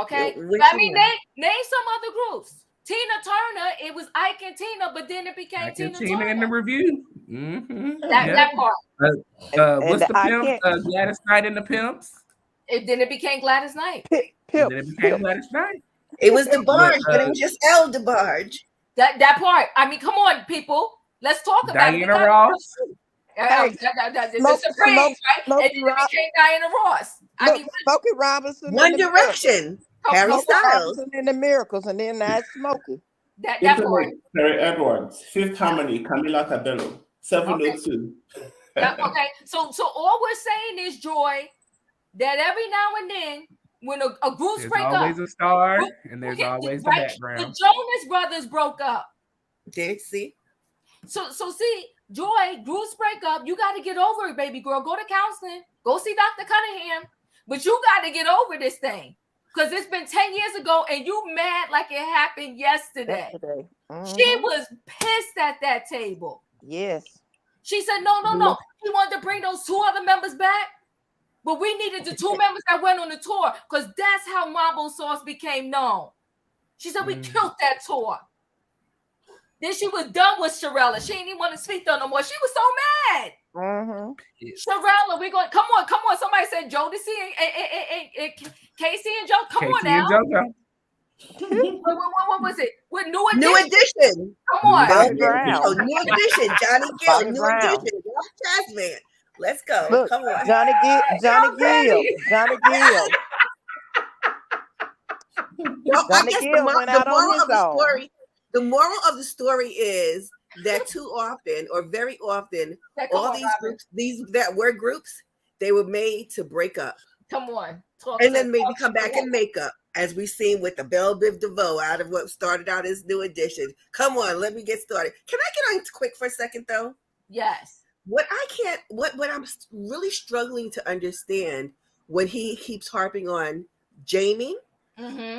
Okay. I mean, name some other groups. Tina Turner, it was Ike and Tina, but then it became Tina Turner. in the review. That part. What's the pimp? Gladys Knight and the Pimps. Then it became Gladys Knight. Gladys Knight. It was DeBarge, but it was just L DeBarge. That part. I mean, come on, people. Let's talk about Diana Ross. The Supremes, right? And then it became Diana Ross. I mean, Smokey Robinson. One Direction. Harry Styles. And the Miracles, and then that's Smokey. That part. Terry Edwards, Fifth Harmony, Camila Cabello, 702. Okay. So all we're saying is, Joy, that every now and then, when a group break up, there's always a star and there's always the background. The Jonas Brothers broke up. Did see? So see, Joy, groups break up. You got to get over it, baby girl. Go to counseling. Go see Dr. Cunningham. But you got to get over this thing. Because it's been 10 years ago and you mad like it happened yesterday. She was pissed at that table. Yes. She said, no. She wanted to bring those 2 other members back. But we needed the 2 members that went on the tour because that's how Mambo Sauce became known. She said, we killed that tour. Then she was done with Shirella. She didn't even want to speak to her no more. She was so mad. Shirella, we're going, come on. Somebody said Jodeci and Casey and Joe. Come on now. What was it? With New Edition. Come on. New Edition. Johnny Gill. New Edition. Jazz Man. Let's go. Look, come on. Johnny Gill. Well, I Gonna guess Gill went out on his own. The moral of the story is that too often, or very often, all these groups, these that were groups, they were made to break up. Come on, and then maybe come back and make up, as we've seen with the Belle Biv DeVoe out of what started out as New Edition. Come on, let me get started. Can I get on quick for a second though? Yes. What I'm really struggling to understand when he keeps harping on Jamie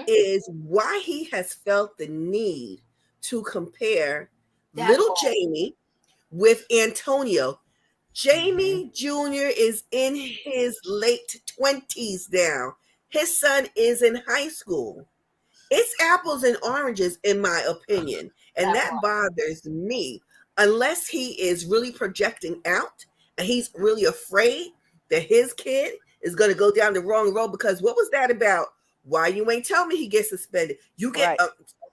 is why he has felt the need to compare little Jamie with Antonio. Jamie Jr. is in his late 20s now. His son is in high school. It's apples and oranges, in my opinion. And that bothers me. Unless he is really projecting out and he's really afraid that his kid is going to go down the wrong road. Because what was that about? Why you ain't tell me he gets suspended? You get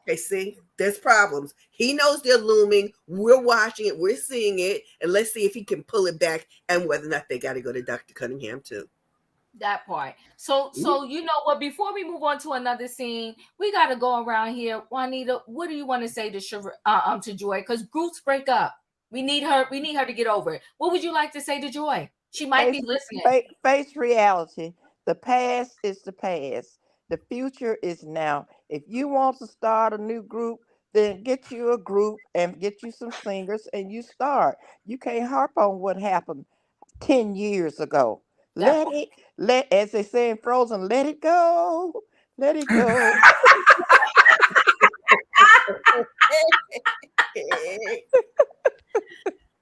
okay, see, there's problems. He knows they're looming. We're watching it. We're seeing it. And let's see if he can pull it back and whether or not they got to go to Dr. Cunningham too. That part. So you know what? Before we move on to another scene, we got to go around here. Juanita, what do you want to say to Joy? Because groups break up. We need her. We need her to get over it. What would you like to say to Joy? She might be listening. Face reality. The past is the past. The future is now. If you want to start a new group, then get you a group and get you some singers and you start. You can't harp on what happened 10 years ago. Let as they say in Frozen, let it go. Let it go.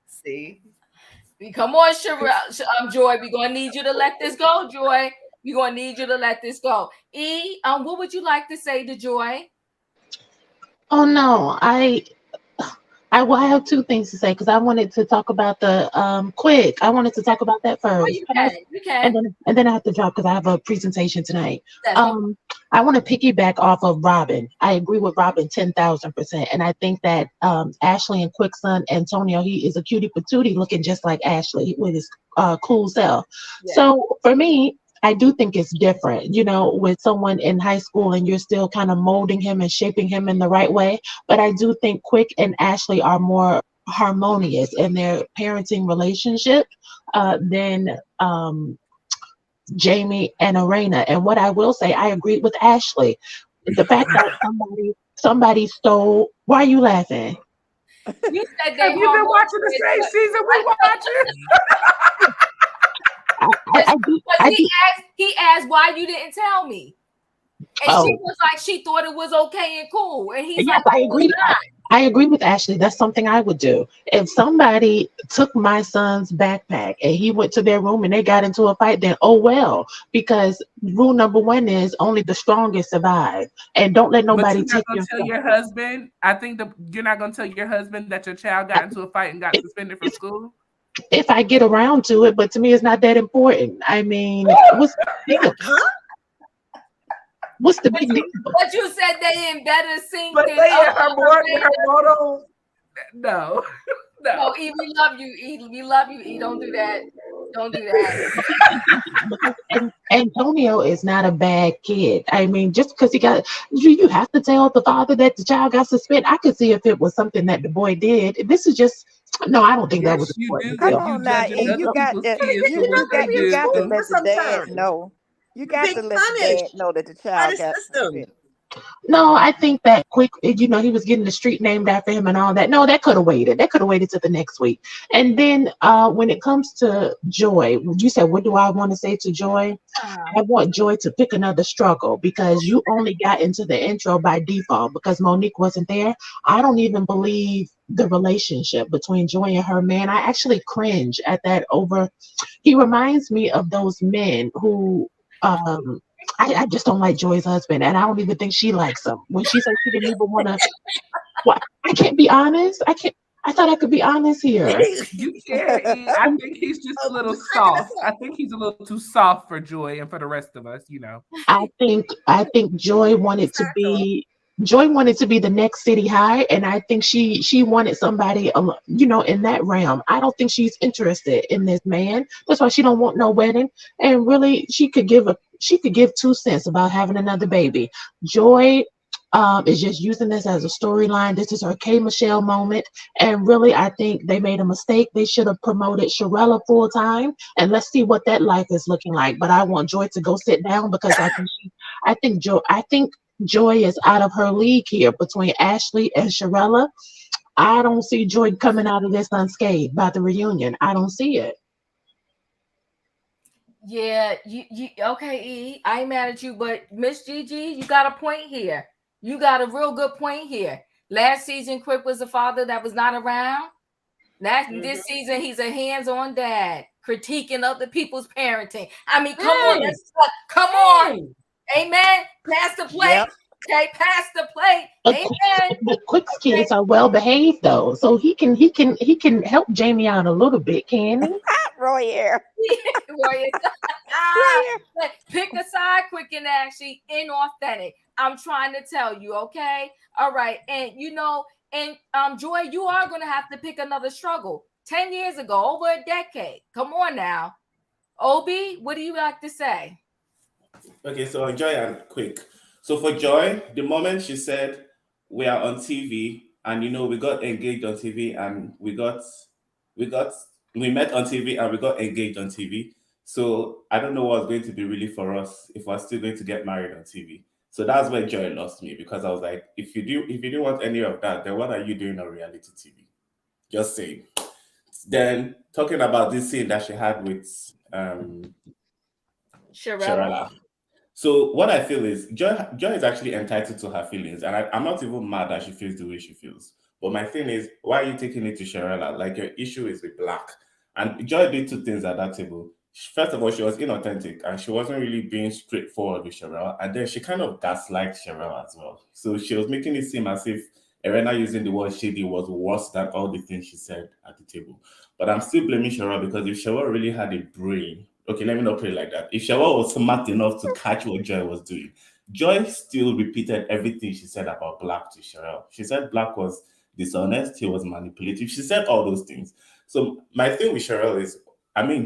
See? Come on, Sherrell, Joy. We're gonna need you to let this go, Joy. We're gonna need you to let this go. What would you like to say to Joy? Oh no, I have two things to say because I wanted to talk about the quick. I wanted to talk about that first. Oh, you can. And then I have to drop because I have a presentation tonight. I want to piggyback off of Robin. I agree with Robin 10,000%, and I think that Ashley and Quick's son Antonio, he is a cutie patootie looking just like Ashley with his cool self. Yeah. So for me, I do think it's different, you know, with someone in high school and you're still kind of molding him and shaping him in the right way. But I do think Quick and Ashley are more harmonious in their parenting relationship than Jamie and Erana. And what I will say, I agree with Ashley. The fact that somebody stole. Why are you laughing? You said have you been watching the same season we watching? He asked why you didn't tell me, and she was like, she thought it was okay and cool, and he's like, I agree. I agree with Ashley. That's something I would do. If somebody took my son's backpack and he went to their room and they got into a fight, then oh well. Because rule number one is only the strongest survive, and don't let nobody take your. Tell your husband. I think you're not going to tell your husband that your child got into a fight and got suspended from school. If I get around to it, but to me, it's not that important. I mean, what's the big deal? But you said they in better sync. But they her motto. No. No, E, we love you. E, we love you. E, don't do that. Don't do that. Antonio is not a bad kid. I mean, just because he got you have to tell the father that the child got suspended. I could see if it was something that the boy did. This is just. No, I don't think that was important. Come on now, you got to let the dad know. You got to let the dad know that the child got suspended. No, I think that Quick, you know, he was getting the street named after him and all that. No, that could have waited. That could have waited till the next week. And then when it comes to Joy, you said, what do I want to say to Joy? I want Joy to pick another struggle because you only got into the intro by default because Monique wasn't there. I don't even believe the relationship between Joy and her man. I actually cringe at that he reminds me of those men who I just don't like Joy's husband, and I don't even think she likes him. When she said she didn't even want to, I can't be honest. I thought I could be honest here. You can't. I think he's just a little soft. I think he's a little too soft for Joy and for the rest of us. You know. I think Joy wanted to be. Joy wanted to be the next City High, and I think she wanted somebody, you know, in that realm. I don't think she's interested in this man. That's why she don't want no wedding. And really, she could give she could give 2 cents about having another baby. Joy is just using this as a storyline. This is her K Michelle moment. And really, I think they made a mistake. They should have promoted Shirella full time. And let's see what that life is looking like. But I want Joy to go sit down because I think Joy is out of her league here between Ashley and Shirella. I don't see Joy coming out of this unscathed by the reunion. I don't see it. Yeah, you okay, E. I ain't mad at you, but Miss Gigi, you got a point here. You got a real good point here. Last season, Quick was a father that was not around. This season, he's a hands-on dad, critiquing other people's parenting. I mean, come on, come on, amen. Pass the plate. Yep. Okay, pass the plate. Amen. But Quick's kids are well behaved though, so he can help Jamie out a little bit, can he? Royer. Pick a side, Quick and Ashley, inauthentic. I'm trying to tell you, okay? All right, and Joy, you are gonna have to pick another struggle. 10 years ago, over a decade. Come on now, Obi, what do you like to say? Okay, so Joy and Quick. So for Joy, the moment she said we are on TV, and we got engaged on TV, and we met on TV, and we got engaged on TV. So I don't know what's going to be really for us if we're still going to get married on TV. So that's where Joy lost me, because I was like, if you didn't want any of that, then what are you doing on reality TV? Just saying. Then talking about this scene that she had with Shirella. So what I feel is Joy is actually entitled to her feelings, and I'm not even mad that she feels the way she feels. But my thing is, why are you taking it to Shirella? Like, your issue is with Black. And Joy did two things at that table. First of all, she was inauthentic, and she wasn't really being straightforward with Sherrell. And then she kind of gaslighted Sherrell as well. So she was making it seem as if Erana using the word shady was worse than all the things she said at the table. But I'm still blaming Sherrell, because if Sherrell really had a brain, okay, let me not put it like that. If Sherrell was smart enough to catch what Joy was doing, Joy still repeated everything she said about Black to Sherrell. She said Black was dishonest, he was manipulative. She said all those things. So my thing with Sherrell is,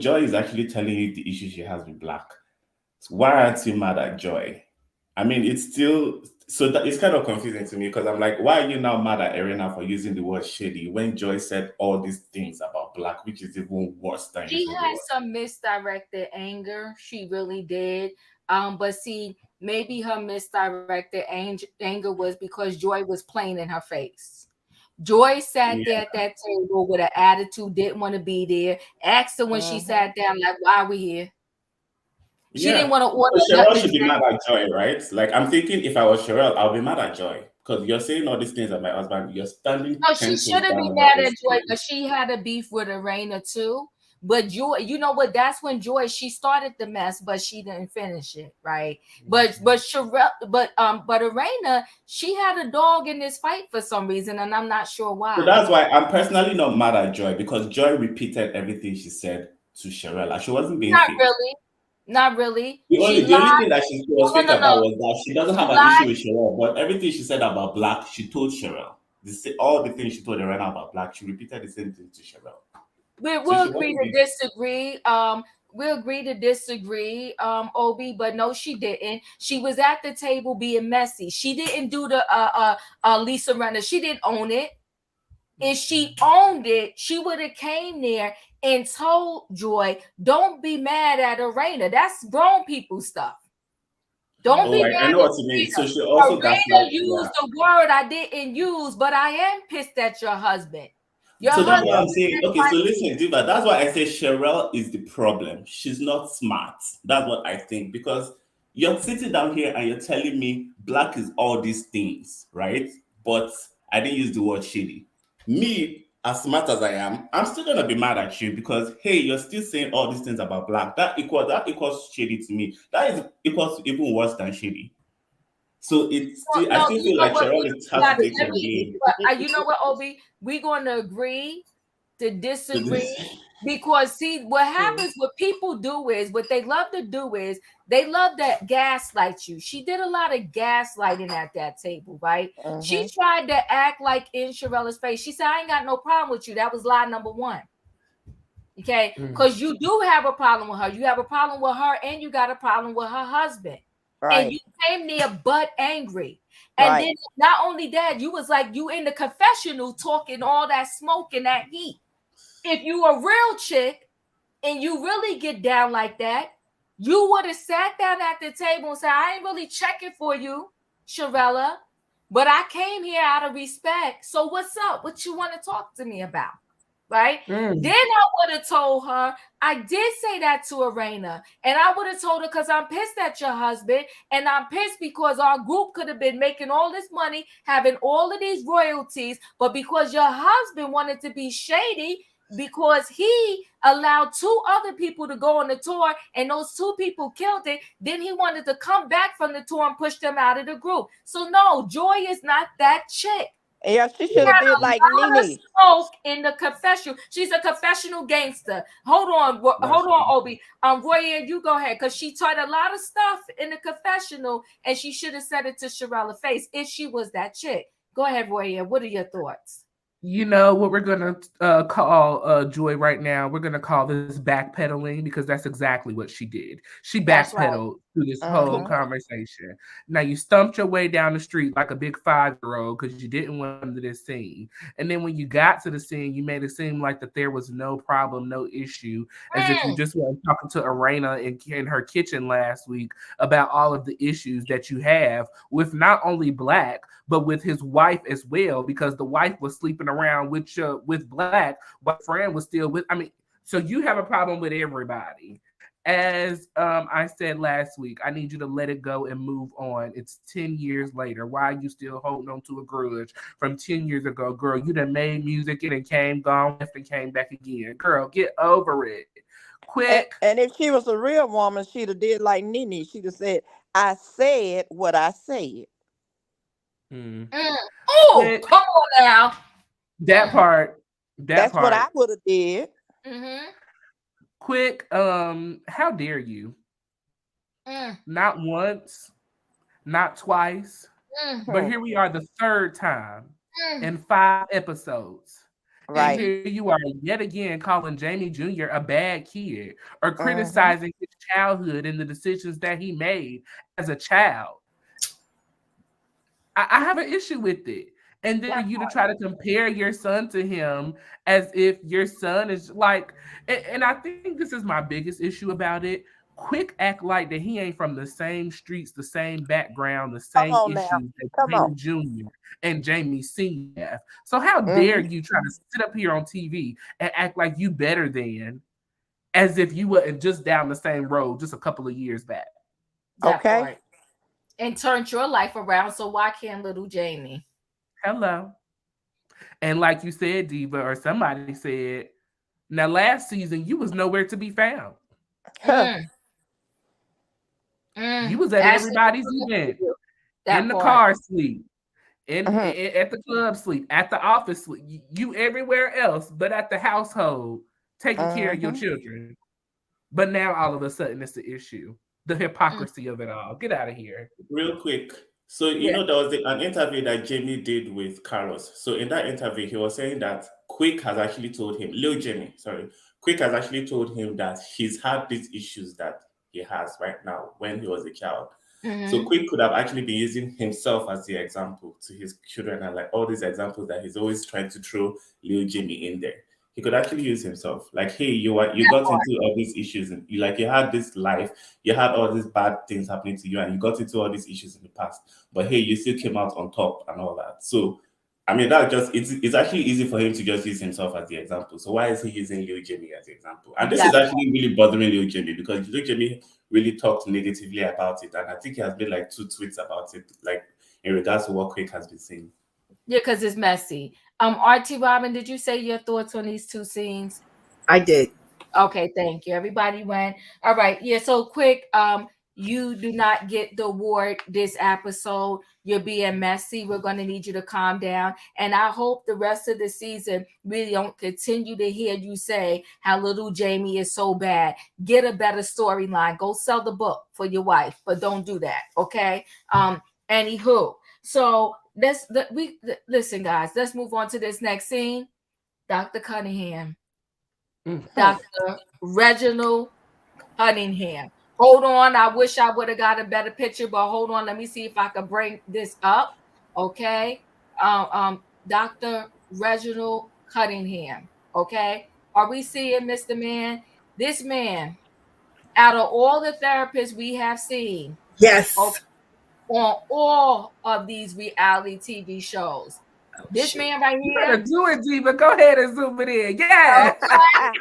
Joy is actually telling you the issue she has with Black. So why aren't you mad at Joy? It's still, so that it's kind of confusing to me, because I'm like, why are you now mad at Erana for using the word shady when Joy said all these things about Black, which is even worse than she had some misdirected anger. She really did. But see, maybe her misdirected anger was because Joy was playing in her face. Joy sat there at that table with an attitude, didn't want to be there. Asked her when she sat down, like, why are we here? She didn't want to order. So Sherrell should be mad at Joy, right? Like, I'm thinking if I was Sherrell, I'll be mad at Joy, because you're saying all these things about my husband. You're standing. No, she shouldn't be mad at Joy, because she had a beef with Erana too. But Joy, you know what? That's when Joy, she started the mess, but she didn't finish it, right? But Erana, she had a dog in this fight for some reason, and I'm not sure why. So that's why I'm personally not mad at Joy, because Joy repeated everything she said to Shirella. She wasn't being fake. Not really. The only thing that she was fake about was that she doesn't have an issue with Sherrell, but everything she said about Black, she told Sherrell. All the things she told Erana about Black, she repeated the same thing to Sherrell. We'll agree to disagree. We'll agree to disagree, Obi, but no, she didn't. She was at the table being messy. She didn't do the Lisa Renner. She didn't own it. If she owned it, she would have came there and told Joy, don't be mad at Erana. That's grown people stuff. Don't be mad. I know what you mean. So she also Erana used the word I didn't use, but I am pissed at your husband. So that's what I'm saying. Okay, so listen, Diva, that's why I say Sherrell is the problem. She's not smart. That's what I think. Because you're sitting down here and you're telling me Black is all these things, right? But I didn't use the word shady. Me, as smart as I am, I'm still gonna be mad at you, because hey, you're still saying all these things about Black. That equals shady to me. That is equals to even worse than shady. So it's still, I still feel like Sherrell is has to take her game. You know what, Obi? We're going to agree to disagree, because see, what happens, what people do is, what they love to do is, they love to gaslight you. She did a lot of gaslighting at that table, right? She tried to act like in Sherella's face. She said, I ain't got no problem with you. That was lie number one. Okay, because you do have a problem with her. You have a problem with her, and you got a problem with her husband. Right. And you came there butt angry. And then not only that, you was like, you in the confessional talking all that smoke and that heat. If you a real chick and you really get down like that, you would have sat down at the table and said, I ain't really checking for you, Shirella, but I came here out of respect. So what's up? What you want to talk to me about? Right? Then I would have told her, I did say that to Erana, and I would have told her because I'm pissed at your husband, and I'm pissed because our group could have been making all this money, having all of these royalties, but because your husband wanted to be shady, because he allowed 2 other people to go on the tour and those 2 people killed it, then he wanted to come back from the tour and push them out of the group. So no, Joy is not that chick. Yeah, she should have did like Nene. Smoke in the confessional. She's a confessional gangster. Hold on, Obi. Roya, you go ahead, because she taught a lot of stuff in the confessional, and she should have said it to Shirella face if she was that chick. Go ahead, Roya. What are your thoughts? You know what we're gonna call Joy right now? We're gonna call this backpedaling, because that's exactly what she did. She backpedaled through this whole conversation. Now you stumped your way down the street like a big 5-year-old because you didn't want to this scene, and then when you got to the scene, you made it seem like that there was no problem, no issue, as if you just weren't talking to Erana in her kitchen last week about all of the issues that you have with not only Black but with his wife as well, because the wife was sleeping around with Black, but friend was still with. I mean, so you have a problem with everybody. As I said last week, I need you to let it go and move on. It's 10 years later. Why are you still holding on to a grudge from 10 years ago? Girl, you done made music and it came, gone, left, and came back again. Girl, get over it. Quick. And if she was a real woman, she'd have did like Nene. She'd have said, I said what I said. Oh, come on now. That part. That's what I would have did. Quick, how dare you? Not once, not twice, but here we are the 3rd time in 5 episodes. Right. And here you are yet again calling Jamie Jr. a bad kid, or criticizing his childhood and the decisions that he made as a child. I have an issue with it. And then you to try to compare your son to him as if your son is like, and I think this is my biggest issue about it. Quick act like that he ain't from the same streets, the same background, the same issues that Jamie Jr. and Jamie Sr. have. So how dare you try to sit up here on TV and act like you better than, as if you were just down the same road just a couple of years back. Okay. And turned your life around, so why can't little Jamie? Hello. And like you said, Diva, or somebody said, now last season you was nowhere to be found. You was at everybody's event, in the car sleep, at the club sleep, at the office sleep. You everywhere else but at the household, taking care of your children. But now all of a sudden it's the issue. The hypocrisy of it all. Get out of here. Real quick. So, you know, there was an interview that Jamie did with Carlos. So in that interview, he was saying that Quick has actually told him, Quick has actually told him that he's had these issues that he has right now when he was a child. So Quick could have actually been using himself as the example to his children, and like all these examples that he's always trying to throw Lil Jimmy in there. He could actually use himself. Like, hey, you got into all these issues, and you had this life, you had all these bad things happening to you, and you got into all these issues in the past. But hey, you still came out on top and all that. So, I mean, it's actually easy for him to just use himself as the example. So why is he using Lil Jimmy as the example? And this is actually really bothering Lil Jimmy, because Lil Jimmy really talked negatively about it, and I think he has made like 2 tweets about it, like in regards to what Quick has been saying. Yeah, because it's messy. RT Robin, did you say your thoughts on these 2 scenes? I did. Okay, thank you. Everybody went. All right. Yeah, so Quick, you do not get the award this episode. You're being messy. We're going to need you to calm down. And I hope the rest of the season we don't continue to hear you say how little Jamie is so bad. Get a better storyline. Go sell the book for your wife, but don't do that. Okay. Anywho, so listen, guys, let's move on to this next scene. Dr. Cunningham, Dr. Reginald Cunningham. Hold on. I wish I would have got a better picture, but hold on. Let me see if I can bring this up. Okay. Dr. Reginald Cunningham. Okay. Are we seeing Mr. Man? This man, out of all the therapists we have seen, yes, on all of these reality TV shows, this man right here. You better do it, Diva. Go ahead and zoom it in. Yeah. Okay.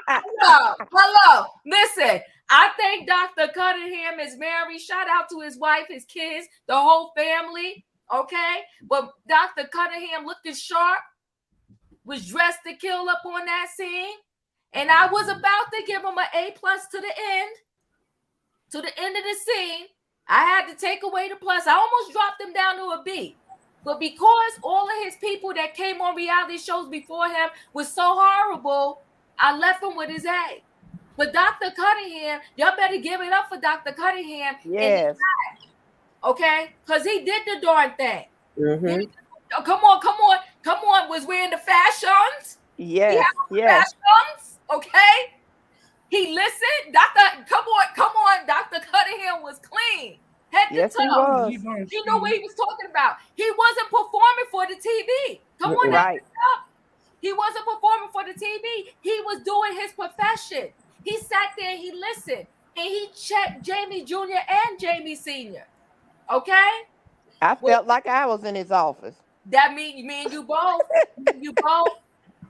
Hello. Listen, I think Dr. Cunningham is married. Shout out to his wife, his kids, the whole family. Okay. But Dr. Cunningham looking sharp, was dressed to kill up on that scene. And I was about to give him an A+ to the end. To the end of the scene. I had to take away the plus. I almost dropped him down to a B. But because all of his people that came on reality shows before him was so horrible, I left him with his A. But Dr. Cunningham, y'all better give it up for Dr. Cunningham. Yes. Okay? Because he did the darn thing. Mm-hmm. Oh, come on. Was wearing the fashions. Yes. Fashions. Okay? He listened. Come on. Dr. Cunningham was clean. Head to toe. He was. You know what he was talking about. He wasn't performing for the TV. Come on, right. He wasn't performing for the TV. He was doing his profession. He sat there and he listened. And he checked Jamie Jr. and Jamie Sr. Okay? I felt like I was in his office. That means me and you both.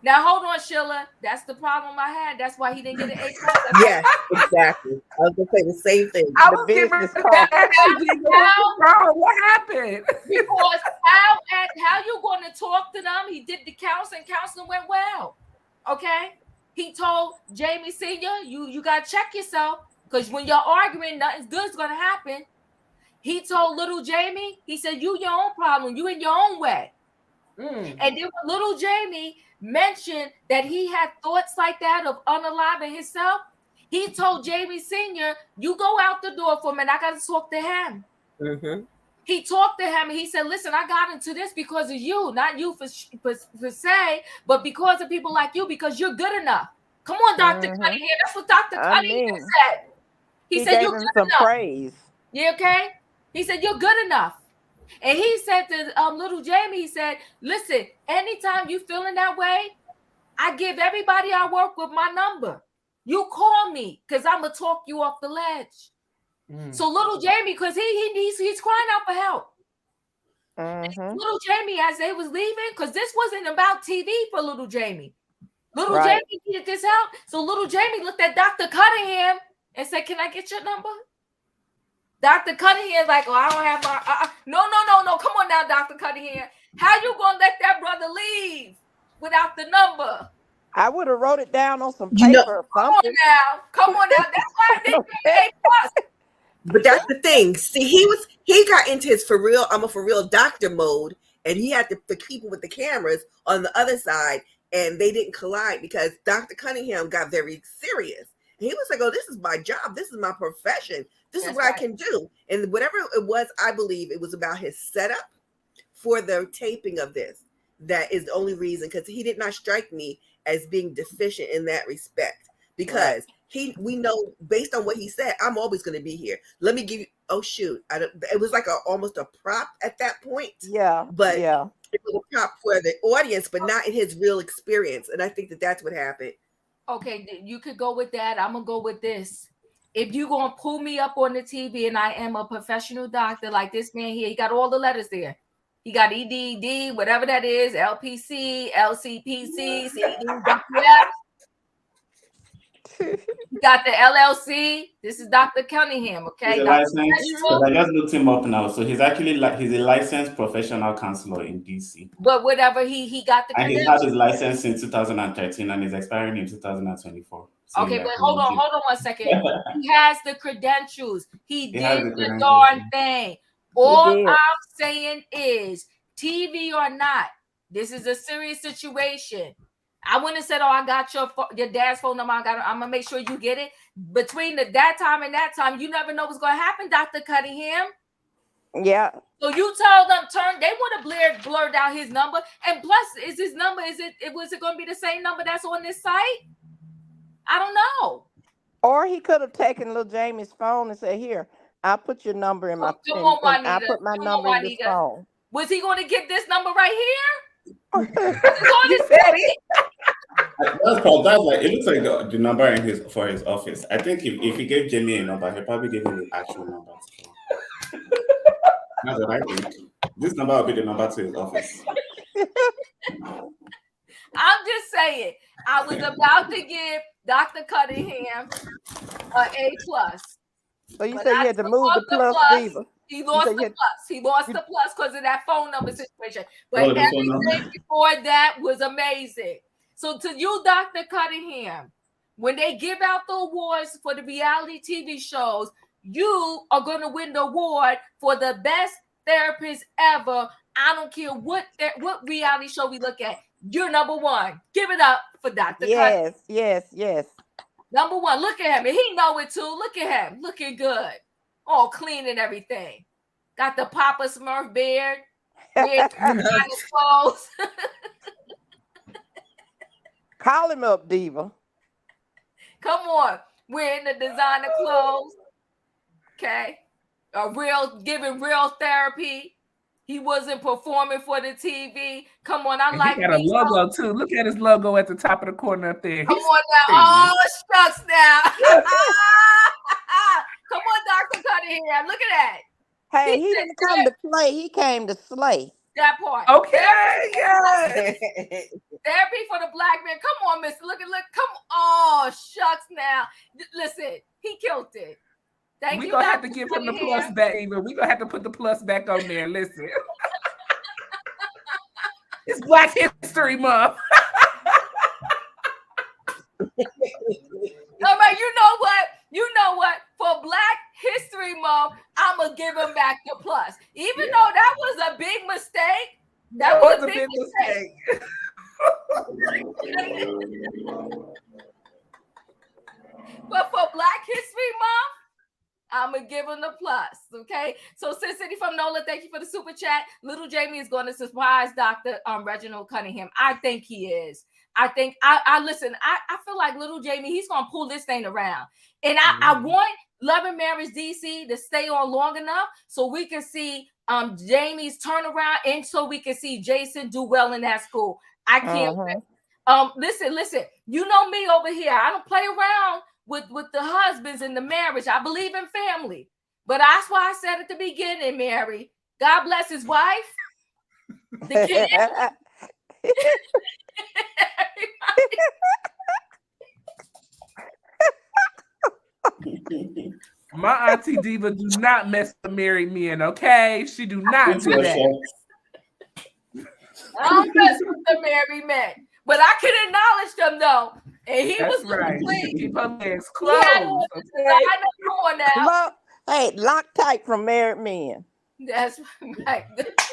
Now hold on, Shirella. That's the problem I had. That's why he didn't get an A+. Yes, exactly. I was gonna say the same thing. I was getting ready to ask you, what happened? Because how you going to talk to them? He did the counseling. Counseling went well. Okay. He told Jamie Sr., you gotta check yourself, because when you're arguing, nothing good's gonna happen. He told little Jamie, he said, you your own problem, you in your own way. And then when little Jamie mentioned that he had thoughts like that of unaliving himself, he told Jamie Sr., you go out the door for a minute, I got to talk to him. Mm-hmm. He talked to him and he said, listen, I got into this because of you, not you for say, but because of people like you, because you're good enough. Come on, Dr. Cunningham. That's what Dr. Cunningham said. He said, you're good enough. Praise. Yeah, okay? He said, you're good enough. And he said to little Jamie, he said, listen, anytime you feeling that way, I give everybody I work with my number. You call me, because I'm going to talk you off the ledge. So little Jamie, because he's crying out for help. Little Jamie, as they was leaving, because this wasn't about TV for little Jamie. Little Jamie needed this help. So little Jamie looked at Dr. Cunningham and said, can I get your number? Dr. Cunningham's like, oh, I don't have my... No. Come on now, Dr. Cunningham. How you going to let that brother leave without the number? I would have wrote it down on some paper or something. Come on now. That's why I didn't get A+. But that's the thing. See, he got into his for real doctor mode, and he had to keep with the cameras on the other side, and they didn't collide because Dr. Cunningham got very serious. And he was like, oh, this is my job. This is my profession. This is what I can do. And whatever it was, I believe it was about his setup for the taping of this. That is the only reason, because he did not strike me as being deficient in that respect. Because we know, based on what he said, I'm always going to be here. Let me give you, it was like almost a prop at that point. Yeah. But it was a prop for the audience, but not in his real experience. And I think that's what happened. Okay, you could go with that. I'm going to go with this. If you're going to pull me up on the TV and I am a professional doctor like this man here, he got all the letters there. He got EDD, whatever that is, LPC, LCPC, CDWF. You got the LLC. This is Dr. Cunningham, okay? He's a licensed, I just looked him up now. So he's actually he's a licensed professional counselor in DC. But whatever, he got the and he had his license in 2013 and is expiring in 2024. So okay, but hold on 1 second. He has the credentials. He did the darn thing. All I'm saying is, TV or not, this is a serious situation. I wouldn't have said, oh, I got your dad's phone number. I'm going to make sure you get it. Between that time and that time, you never know what's going to happen, Dr. Cunningham. Yeah. So you told them, they would have blurred out his number. And plus, is his number, was it going to be the same number that's on this site? I don't know. Or he could have taken little Jamie's phone and said, "Here, I'll put your number in my I put my number in this phone." Was he going to get this number right here? You said it. That's like, it looks like the number in for his office. I think if he gave Jamie a number, he'll probably give him the actual number. That's what I think. This number will be the number to his office. I'm just saying, I was about to give Dr. Cunningham an A+. So you said you had to move the plus diva. He lost the plus. He lost the plus because of that phone number situation. But everything before that was amazing. So to you, Dr. Cunningham, when they give out the awards for the reality TV shows, you are going to win the award for the best therapist ever. I don't care what reality show we look at. You're number one. Give it up for Dr. Cunningham. Yes. Number one. Look at him. And he know it too. Look at him. Looking good. All clean and everything. Got the Papa Smurf beard. Clothes. Call him up, diva. Come on. Wearing the designer clothes. Okay. Giving real therapy. He wasn't performing for the TV. Come on, I like. He got a logo too. Look at his logo at the top of the corner up there. Come on now. Oh, shucks now. Come on, Dr. Cunningham. Look at that. Hey, he didn't come to play. He came to slay. That part. Okay, yeah. Therapy for the black man. Come on, mister. Look. Come on. Oh, shucks now. Listen, he killed it. Thank you. We're going to have to give him the plus back, even. We're going to have to put the plus back on there. Listen. It's Black History Month. No, but you know what? For Black History Month, I'm going to give him back the plus. Even though that was a big mistake. That was a big mistake. But for Black History Month, I'm going to give him the plus, okay? So, Sin City from Nola, thank you for the super chat. Little Jamie is going to surprise Dr. Reginald Cunningham. I think he is. I think, I listen, I feel like Little Jamie, he's going to pull this thing around. And I want Love and Marriage DC to stay on long enough so we can see Jamie's turnaround and so we can see Jason do well in that school. I can't wait. Listen, you know me over here. I don't play around with the husbands and the marriage. I believe in family. But that's why I said at the beginning, Mary, God bless his wife, the kids. My auntie Diva do not mess with married men, okay? She do not do that. I don't mess with the married men. But I can acknowledge them though. And he was right. complete. Keep her legs closed. Come on now. Hey, lock tight from married men. That's right.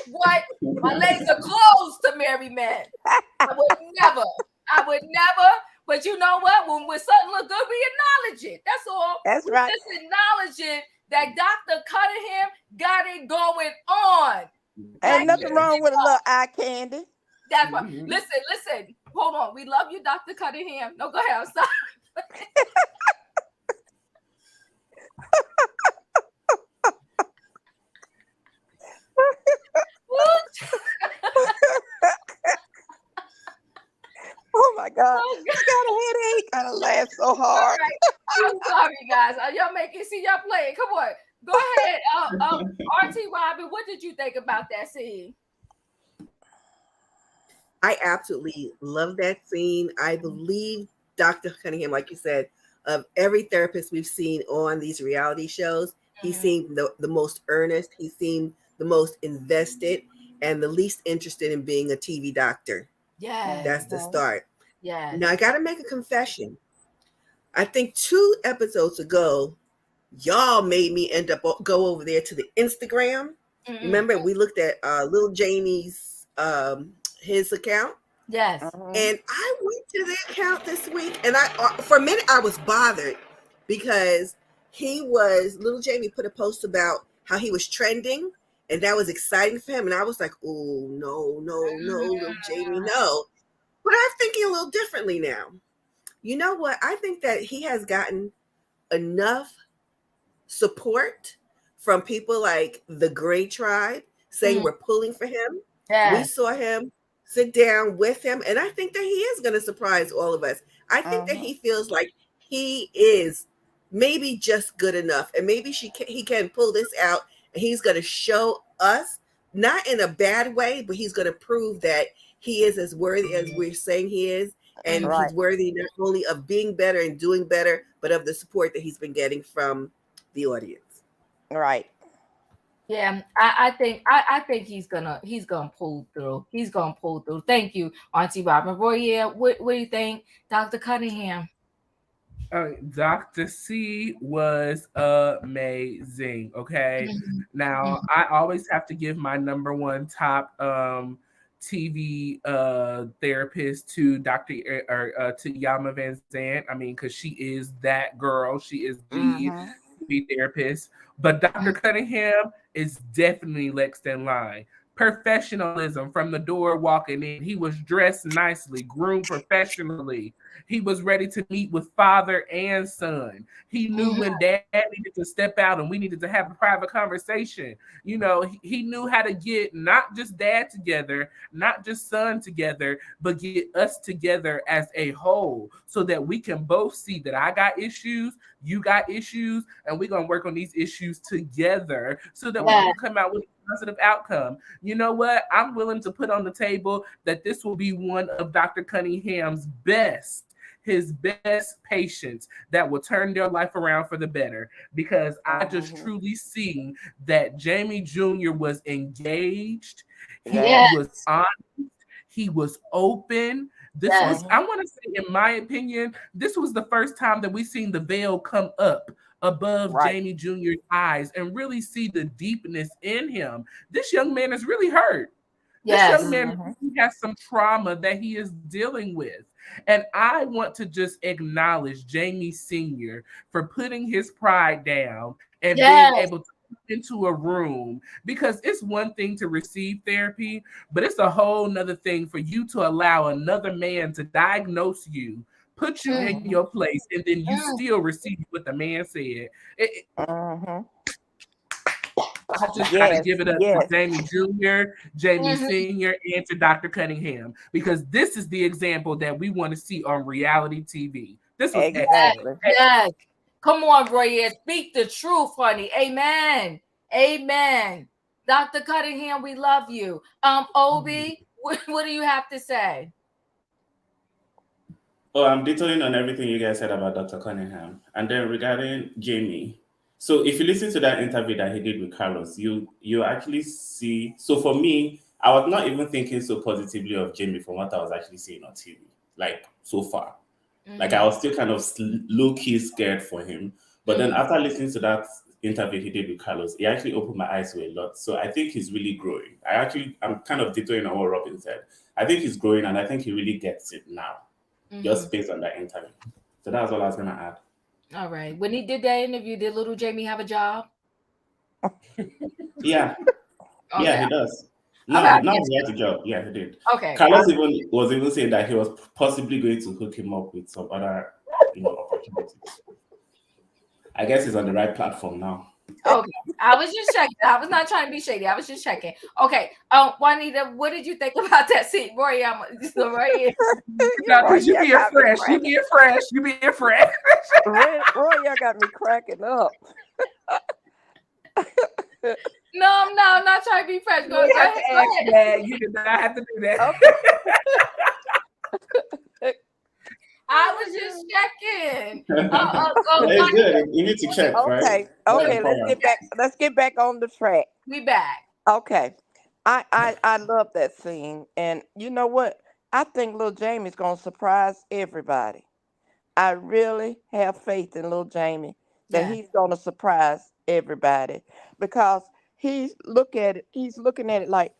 What? My legs are closed to married men. I would never. But you know what? When something look good, we acknowledge it. That's all. That's right. Just acknowledging that Dr. Cunningham got it going on. Ain't nothing wrong with a little eye candy. That's right. Listen. Hold on. We love you, Dr. Cunningham. No, go ahead. I'm sorry. Oh my God. I got a headache. I laughed so hard. Right. I'm sorry, guys. Y'all see y'all playing. Come on. Go ahead. RT Robin, what did you think about that scene? I absolutely love that scene. I believe Dr. Cunningham, like you said, of every therapist we've seen on these reality shows, he seemed the most earnest. He seemed the most invested and the least interested in being a TV doctor. Yeah. That's the start. Yeah. Now I got to make a confession. I think 2 episodes ago, y'all made me go over there to the Instagram. Remember, we looked at little Jamie's his account. Yes. And I went to the account this week, and for a minute I was bothered because little Jamie put a post about how he was trending, and that was exciting for him. And I was like, oh no, little Jamie, no. But I'm thinking a little differently now. You know what? I think that he has gotten enough support from people like the Gray Tribe saying we're pulling for him. We saw him sit down with him, and I think that he is going to surprise all of us. I think that he feels like he is maybe just good enough, and maybe he can pull this out, and he's going to show us, not in a bad way, but he's going to prove that he is as worthy as we're saying he is, and he's worthy not only of being better and doing better, but of the support that he's been getting from the audience. Right. Yeah, I think he's gonna pull through. He's gonna pull through. Thank you, Auntie Robin. Roy, yeah, what do you think, Dr. Cunningham? Dr. C was amazing. Okay. Now I always have to give my number one top TV therapist to to Yama Van Zant. I mean, because she is that girl. She is the TV therapist. But Dr. Cunningham is definitely next in line. Professionalism from the door walking in. He was dressed nicely, groomed professionally. He was ready to meet with father and son. He knew when dad needed to step out and we needed to have a private conversation. You know, he knew how to get not just dad together, not just son together, but get us together as a whole so that we can both see that I got issues, you got issues, and we're going to work on these issues together so that we can come out with a positive outcome. You know what? I'm willing to put on the table that this will be one of Dr. Cunningham's his best patients that will turn their life around for the better, because I just truly seen that Jamie Jr. was engaged. He was honest. He was open. This was, I want to say, in my opinion, this was the first time that we seen the veil come up above Jamie Jr.'s eyes and really see the deepness in him. This young man is really hurt. This young man has some trauma that he is dealing with. And I want to just acknowledge Jamie Sr. for putting his pride down and being able to come into a room, because it's one thing to receive therapy, but it's a whole nother thing for you to allow another man to diagnose you, put you in your place, and then you still receive what the man said. I just gotta give it up to Jamie Jr., Jamie Sr., and to Dr. Cunningham, because this is the example that we want to see on reality TV. This was excellent. Yes. Come on, Roy. Speak the truth, honey. Amen. Amen. Dr. Cunningham, we love you. Obi, what do you have to say? Oh, I'm detailing on everything you guys said about Dr. Cunningham. And then regarding Jamie, so if you listen to that interview that he did with Carlos, you actually see. So for me, I was not even thinking so positively of Jamie from what I was actually seeing on TV, like so far. Like I was still kind of low-key scared for him. But then after listening to that interview he did with Carlos, he actually opened my eyes to a lot. So I think he's really growing. I'm kind of detailing on what Robin said. I think he's growing, and I think he really gets it now, just based on that interview. So that's all I was going to add. All right. When he did that interview, did little Jamie have a job? Yeah. Yeah, he does. No, he has a job. Yeah, he did. Okay. Carlos was even saying that he was possibly going to hook him up with some other, opportunities. I guess he's on the right platform now. Okay. I was just checking. I was not trying to be shady. I was just checking. Okay. Juanita, what did you think about that scene? Roy, I'm still right here. You being fresh. You being fresh. You being fresh. Roy, y'all got me cracking up. No, I'm not trying to be fresh. Go ahead. Yeah, you did not have to do that. Okay. I was just checking. It's good. You need to check, right? Okay. Let's get back on the track. We back. Okay. I love that scene, and you know what? I think little Jamie's gonna surprise everybody. I really have faith in little Jamie that he's gonna surprise everybody, because he's looking at it like,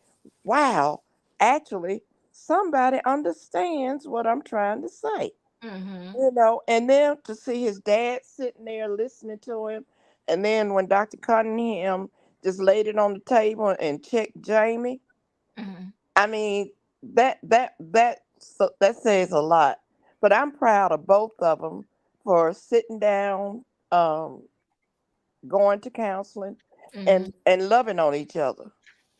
wow, actually somebody understands what I'm trying to say. And then to see his dad sitting there listening to him, and then when Dr. Cunningham just laid it on the table and checked Jamie, I mean, that says a lot, But I'm proud of both of them for sitting down, going to counseling, and loving on each other.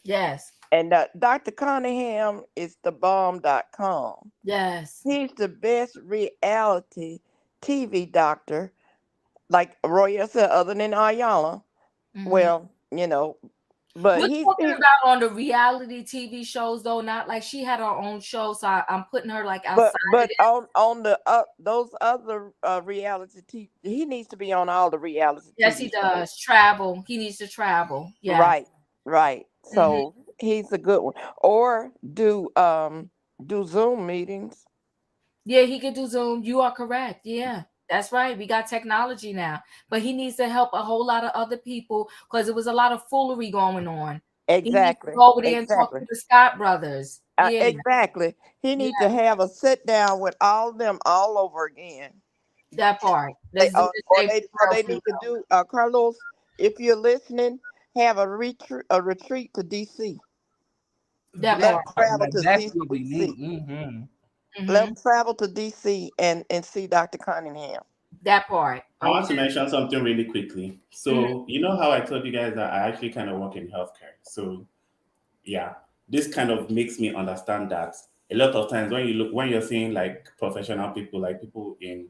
Yes. And Dr. Cunningham is thebomb.com. Yes. He's the best reality TV doctor, like Roya said, other than Ayala. Well, but we're talking about on the reality TV shows, though, not like she had her own show, so I'm putting her like outside. But on the those other reality TV, he needs to be on all the reality. Yes, TV he shows. does. Travel. He needs to travel. Yeah. Right. So he's a good one. Or do Zoom meetings. Yeah, he could do Zoom. You are correct. Yeah. That's right. We got technology now, but he needs to help a whole lot of other people because there was a lot of foolery going on. Exactly. He needs to go over there and talk to the Scott brothers. Yeah. Exactly. He needs to have a sit down with all of them all over again. That part. They need to do Carlos. If you're listening, have a retreat to DC. That Let part. them travel to That's DC. what we need. Let them travel to DC and see Dr. Cunningham. That part. I want to mention something really quickly. So, you know how I told you guys that I actually kind of work in healthcare. So, yeah, this kind of makes me understand that a lot of times when you're seeing like professional people, like people in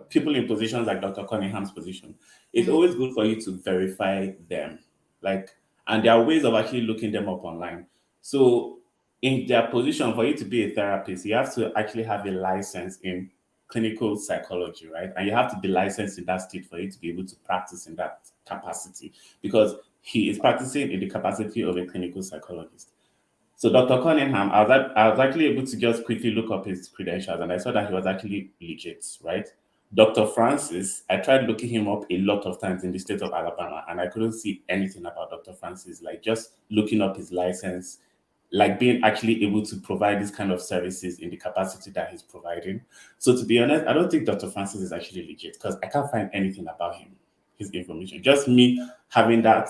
people in positions like Dr. Cunningham's position, it's always good for you to verify them. And there are ways of actually looking them up online. So, in their position, for you to be a therapist, you have to actually have a license in clinical psychology, right? And you have to be licensed in that state for you to be able to practice in that capacity because he is practicing in the capacity of a clinical psychologist. So Dr. Cunningham, I was actually able to just quickly look up his credentials and I saw that he was actually legit, right? Dr. Francis, I tried looking him up a lot of times in the state of Alabama and I couldn't see anything about Dr. Francis, like just looking up his license, like being actually able to provide this kind of services in the capacity that he's providing. So to be honest, I don't think Dr. Francis is actually legit because I can't find anything about him, his information. Just me having that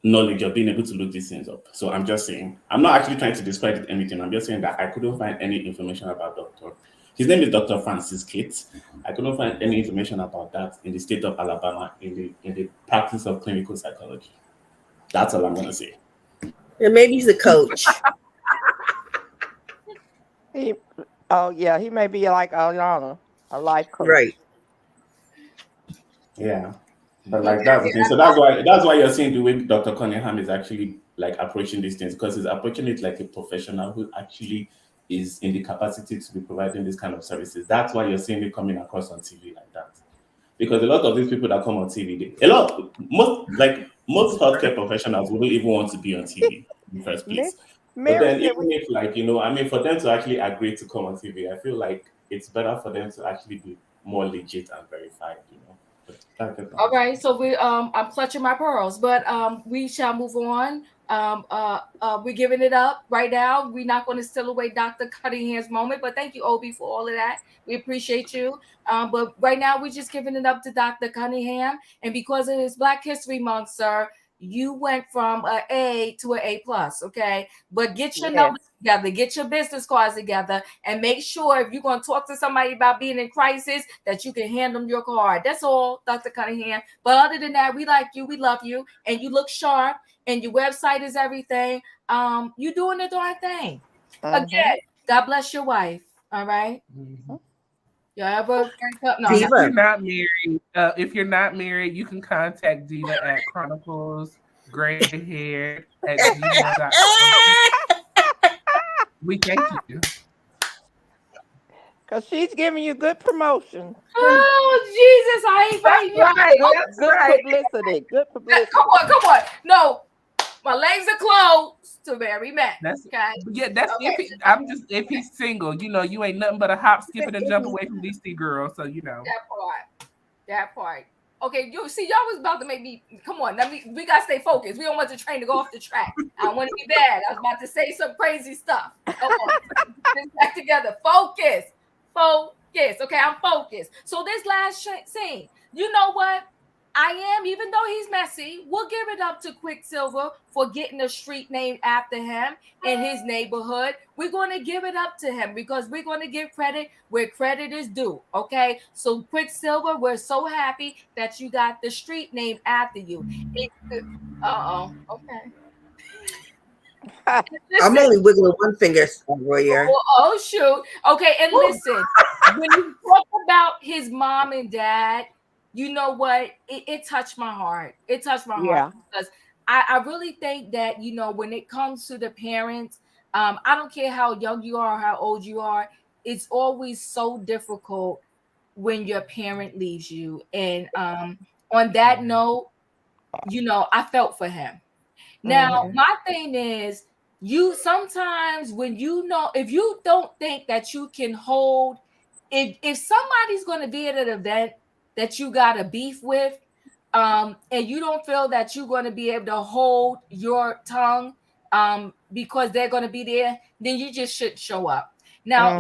knowledge of being able to look these things up. So I'm just saying, I'm not actually trying to discredit anything. I'm just saying that I couldn't find any information about Dr. His name is Dr. Francis Kate. I couldn't find any information about that in the state of Alabama in the practice of clinical psychology. That's all I'm going to say. And maybe he's a coach. He may be like Ariana, a life coach. Right. Yeah. But that's the thing. So that's why you're seeing the way Dr. Cunningham is actually like approaching these things, because he's approaching it like a professional who actually is in the capacity to be providing this kind of services. That's why you're seeing it coming across on TV like that. Because a lot of these people that come on TV, most healthcare professionals wouldn't even want to be on TV in the first place. But then even if, for them to actually agree to come on TV, I feel like it's better for them to actually be more legit and verified, All right, so I'm clutching my pearls, but we shall move on. We're giving it up right now. We're not going to steal away Dr. Cunningham's moment, but thank you, Obi, for all of that. We appreciate you. But right now, we're just giving it up to Dr. Cunningham, and because it is Black History Month, sir, you went from an A to an A plus, okay? But get your numbers together, get your business cards together, and make sure if you're going to talk to somebody about being in crisis, that you can hand them your card. That's all, Dr. Cunningham. But other than that, we like you, we love you, and you look sharp, and your website is everything. You're doing the darn thing. Again, God bless your wife, all right? You ever break up? No, if you're not married, you can contact Diva at chroniclesgrayhair@gmail.com. We thank you. Because she's giving you good promotion. Oh, Jesus, I ain't fighting you. Good publicity. Good publicity. Come on. No, my legs are closed to marry Matt. That's if he's single. You ain't nothing but a hop, skip, and a jump away from DC girls. So that part. Okay, you see, y'all was about to make me. Come on, we gotta stay focused. We don't want the train to go off the track. I want to be bad. I was about to say some crazy stuff. Come on, get back together. Focus. Okay, I'm focused. So this last scene, you know what? I am, even though he's messy, we'll give it up to Quicksilver for getting a street named after him in his neighborhood. We're going to give it up to him because we're going to give credit where credit is due. Okay. So, Quicksilver, we're so happy that you got the street named after you. Okay. I'm only wiggling one finger, Royer. Oh, shoot. Okay, and listen, when you talk about his mom and dad, you know what? It touched my heart. It touched my heart because I really think that, you know, when it comes to the parents, I don't care how young you are or how old you are, it's always so difficult when your parent leaves you. And on that note, you know, I felt for him. Now, my thing is, you sometimes when you know, if you don't think that you can hold, if somebody's going to be at an event that you got a beef with, and you don't feel that you're going to be able to hold your tongue, because they're going to be there, then you just shouldn't show up. Now,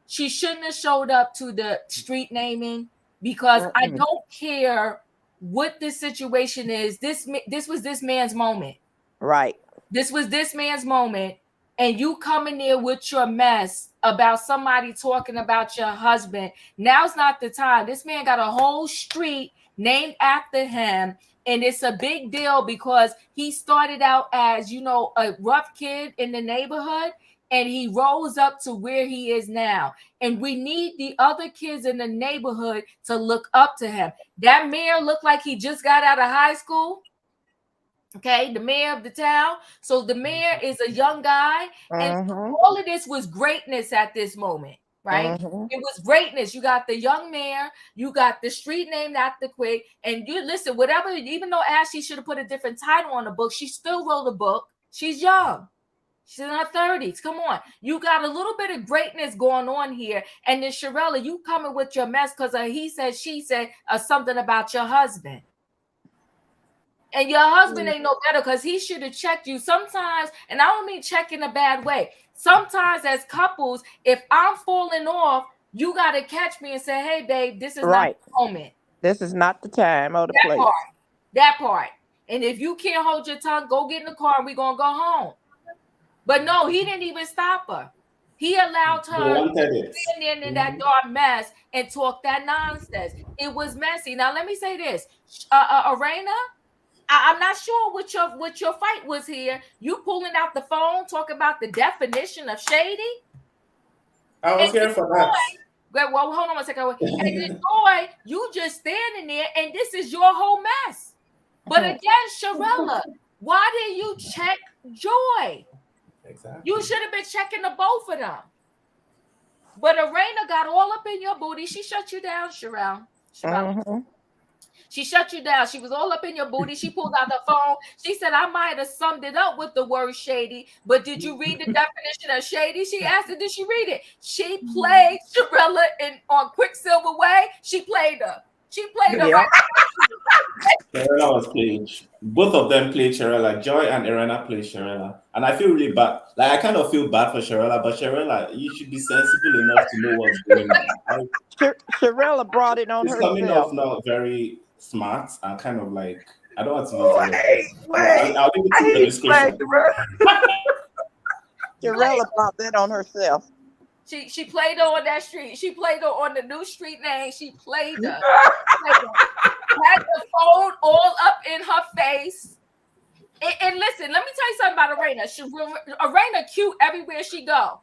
she shouldn't have showed up to the street naming because I don't care what the situation is. This was this man's moment. Right. This was this man's moment. And you come in there with your mess about somebody talking about your husband. Now's not the time. This man got a whole street named after him. And it's a big deal because he started out as, you know, a rough kid in the neighborhood. And he rose up to where he is now. And we need the other kids in the neighborhood to look up to him. That mayor looked like he just got out of high school. Okay, the mayor of the town. So the mayor is a young guy. And all of this was greatness at this moment, right? It was greatness. You got the young mayor. You got the street named after Quick. And you listen, whatever, even though Ashley should have put a different title on the book, she still wrote a book. She's young. She's in her 30s. Come on. You got a little bit of greatness going on here. And then Shirella, you coming with your mess because he said, she said something about your husband. And your husband ain't no better because he should have checked you sometimes. And I don't mean check in a bad way. Sometimes as couples, if I'm falling off, you got to catch me and say, hey, babe, this is not the moment. This is not the time or the place. That part. And if you can't hold your tongue, go get in the car and we're going to go home. But no, he didn't even stop her. He allowed her to stand in that dark mess and talk that nonsense. It was messy. Now, let me say this. Erana, I'm not sure what your fight was here. You pulling out the phone, talking about the definition of shady. I was here for that. Well, hold on a second. And this boy, you just standing there, and this is your whole mess. But again, Shirella, why didn't you check Joy? Exactly. You should have been checking the both of them. But Erana got all up in your booty. She shut you down, Sherrell. She shut you down. She was all up in your booty. She pulled out the phone. She said, I might have summed it up with the word shady, but did you read the definition of shady? She asked her, did she read it? She played Shirella on Quicksilver Way. She played her. She played her right. Shirella was playing. Both of them played Shirella. Joy and Erana played Shirella. And I feel really bad. Like, I kind of feel bad for Shirella, but Shirella, you should be sensible enough to know what's going on. Shirella brought it on herself. Coming off now very smart and kind of like, I don't want to use it. I'll leave it to the description. Shirella brought that on herself. She played her on that street. She played her on the new street name. She played her. Had the phone all up in her face. And listen, let me tell you something about Erana. Erana cute everywhere she go.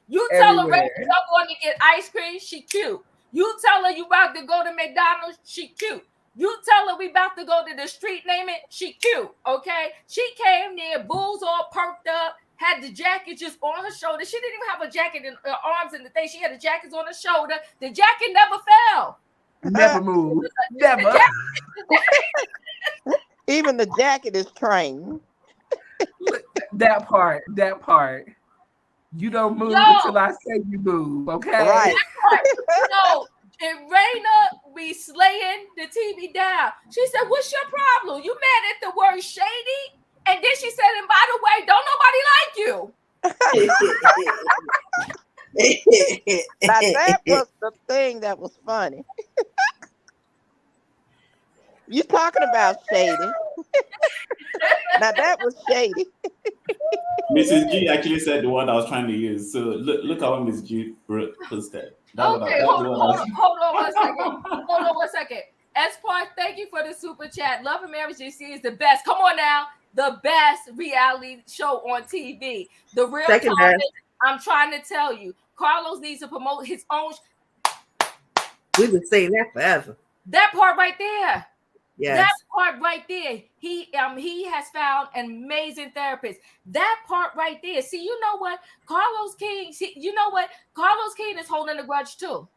You tell Erana you're going to get ice cream, she cute. You tell her you about to go to McDonald's, she cute. You tell her we about to go to the street naming, she cute. Okay, she came there, bulls all perked up. Had the jacket just on her shoulder. She didn't even have a jacket in her arms and the thing. She had the jackets on her shoulder. The jacket never fell. Never moved. Never. Even the jacket is trained. That part. You don't move until I say you move, okay? Right. No, Erana be slaying the TV down. She said, what's your problem? You mad at the word shady? And then she said, and by the way, don't nobody like you. Now that was the thing that was funny. You talking about shady? Now that was shady. Mrs. G actually said the word I was trying to use. So look at what Miss G posted. That's what Okay, that's the word I was. hold on 1 second. Hold on 1 second. Espark, thank you for the super chat. Love and Marriage GC is the best. Come on now. The best reality show on TV. The real Second time best. is, I'm trying to tell you, Carlos needs to promote his own. We've been saying that forever. That part right there. Yes. That part right there. He has found an amazing therapist. That part right there. See, you know what? Carlos King, you know what? Carlos King is holding a grudge too.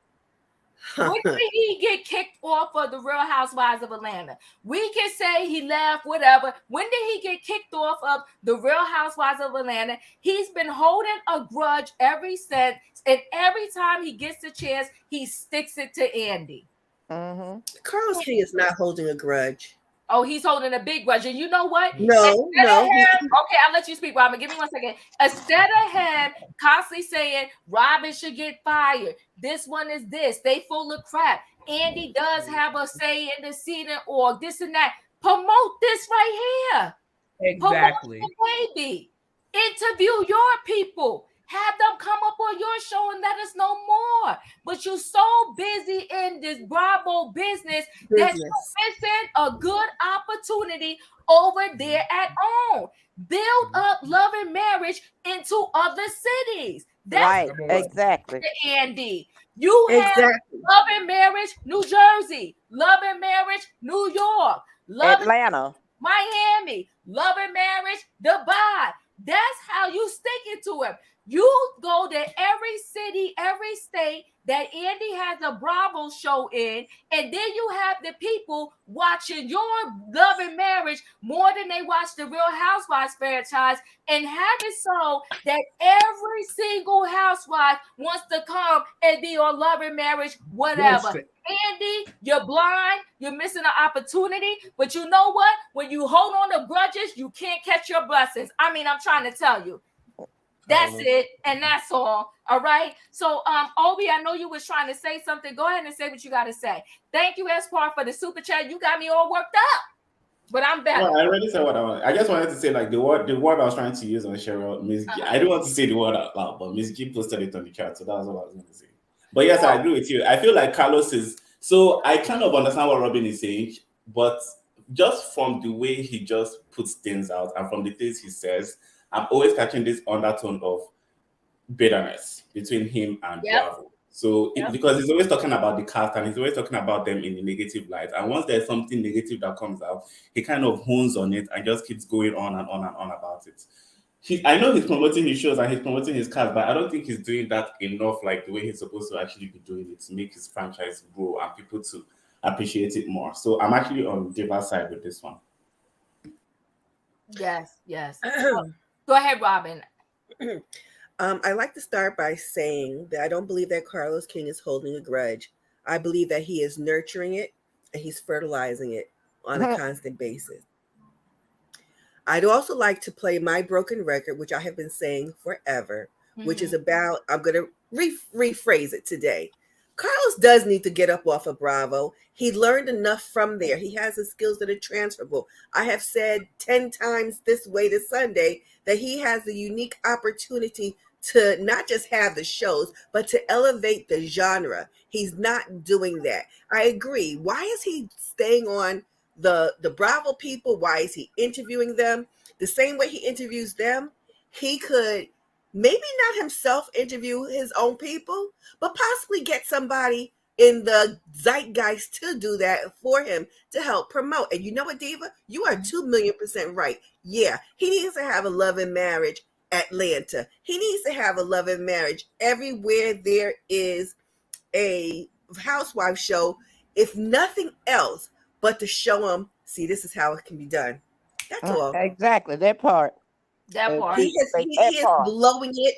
When did he get kicked off of the Real Housewives of Atlanta? We can say he left, whatever. When did he get kicked off of the Real Housewives of Atlanta? He's been holding a grudge ever since, and every time he gets the chance, he sticks it to Andy. Mm-hmm. Carlos King is not holding a grudge. Oh, he's holding a big grudge. And you know what? No. Okay, I'll let you speak, Robin. Give me 1 second. Instead of him constantly saying Robin should get fired, this one is this, they full of crap. Andy does have a say in the seating or this and that. Promote this right here. Exactly. Promote the baby. Interview your people. Have them come up on your show and let us know more. But you're so busy in this Bravo business that you're missing a good opportunity over there at home. Build up Love and Marriage into other cities. That's right, exactly. Andy. You have Love and Marriage, New Jersey. Love and Marriage, New York. Atlanta. Miami. Love and Marriage, Dubai. That's how you stick it to him. You go to every city, every state that Andy has a Bravo show in, and then you have the people watching your Love and Marriage more than they watch the Real Housewives franchise, and have it so that every single housewife wants to come and be on Love and Marriage, whatever. Andy, you're blind, you're missing an opportunity, but you know what? When you hold on to grudges, you can't catch your blessings. I mean, I'm trying to tell you. That's it, and that's all. All right. So, Obi, I know you was trying to say something. Go ahead and say what you got to say. Thank you, Espoir, for the super chat. You got me all worked up, but I'm better. Well, I already said what I want. I just wanted to say like the word I was trying to use on Sherrell, Miss G. I didn't want to say the word out loud, but Miss G posted it on the chat, so that's what I was going to say. But yes, I agree with you. I feel like Carlos is. So I kind of understand what Robin is saying, but just from the way he just puts things out and from the things he says, I'm always catching this undertone of bitterness between him and Bravo. So because he's always talking about the cast and he's always talking about them in the negative light. And once there's something negative that comes out, he kind of hones on it and just keeps going on and on and on about it. I know he's promoting his shows and he's promoting his cast, but I don't think he's doing that enough like the way he's supposed to actually be doing it to make his franchise grow and people to appreciate it more. So I'm actually on Diva's side with this one. Yes. Go ahead, Robin. I like to start by saying that I don't believe that Carlos King is holding a grudge. I believe that he is nurturing it and he's fertilizing it on a constant basis. I'd also like to play my broken record, which I have been saying forever, which is about, I'm going to rephrase it today. Carlos does need to get up off of Bravo. He learned enough from there. He has the skills that are transferable. I have said 10 times this way to Sunday that he has the unique opportunity to not just have the shows, but to elevate the genre. He's not doing that. I agree. Why is he staying on the Bravo people? Why is he interviewing them? The same way he interviews them, he could maybe not himself interview his own people, but possibly get somebody in the zeitgeist to do that for him to help promote. And you know what, Diva? You are 2,000,000% right. Yeah, he needs to have a Love and Marriage Atlanta. He needs to have a Love and Marriage everywhere there is a housewife show, if nothing else, but to show him, see, this is how it can be done. That's all. Exactly, that part. That part. He is blowing it.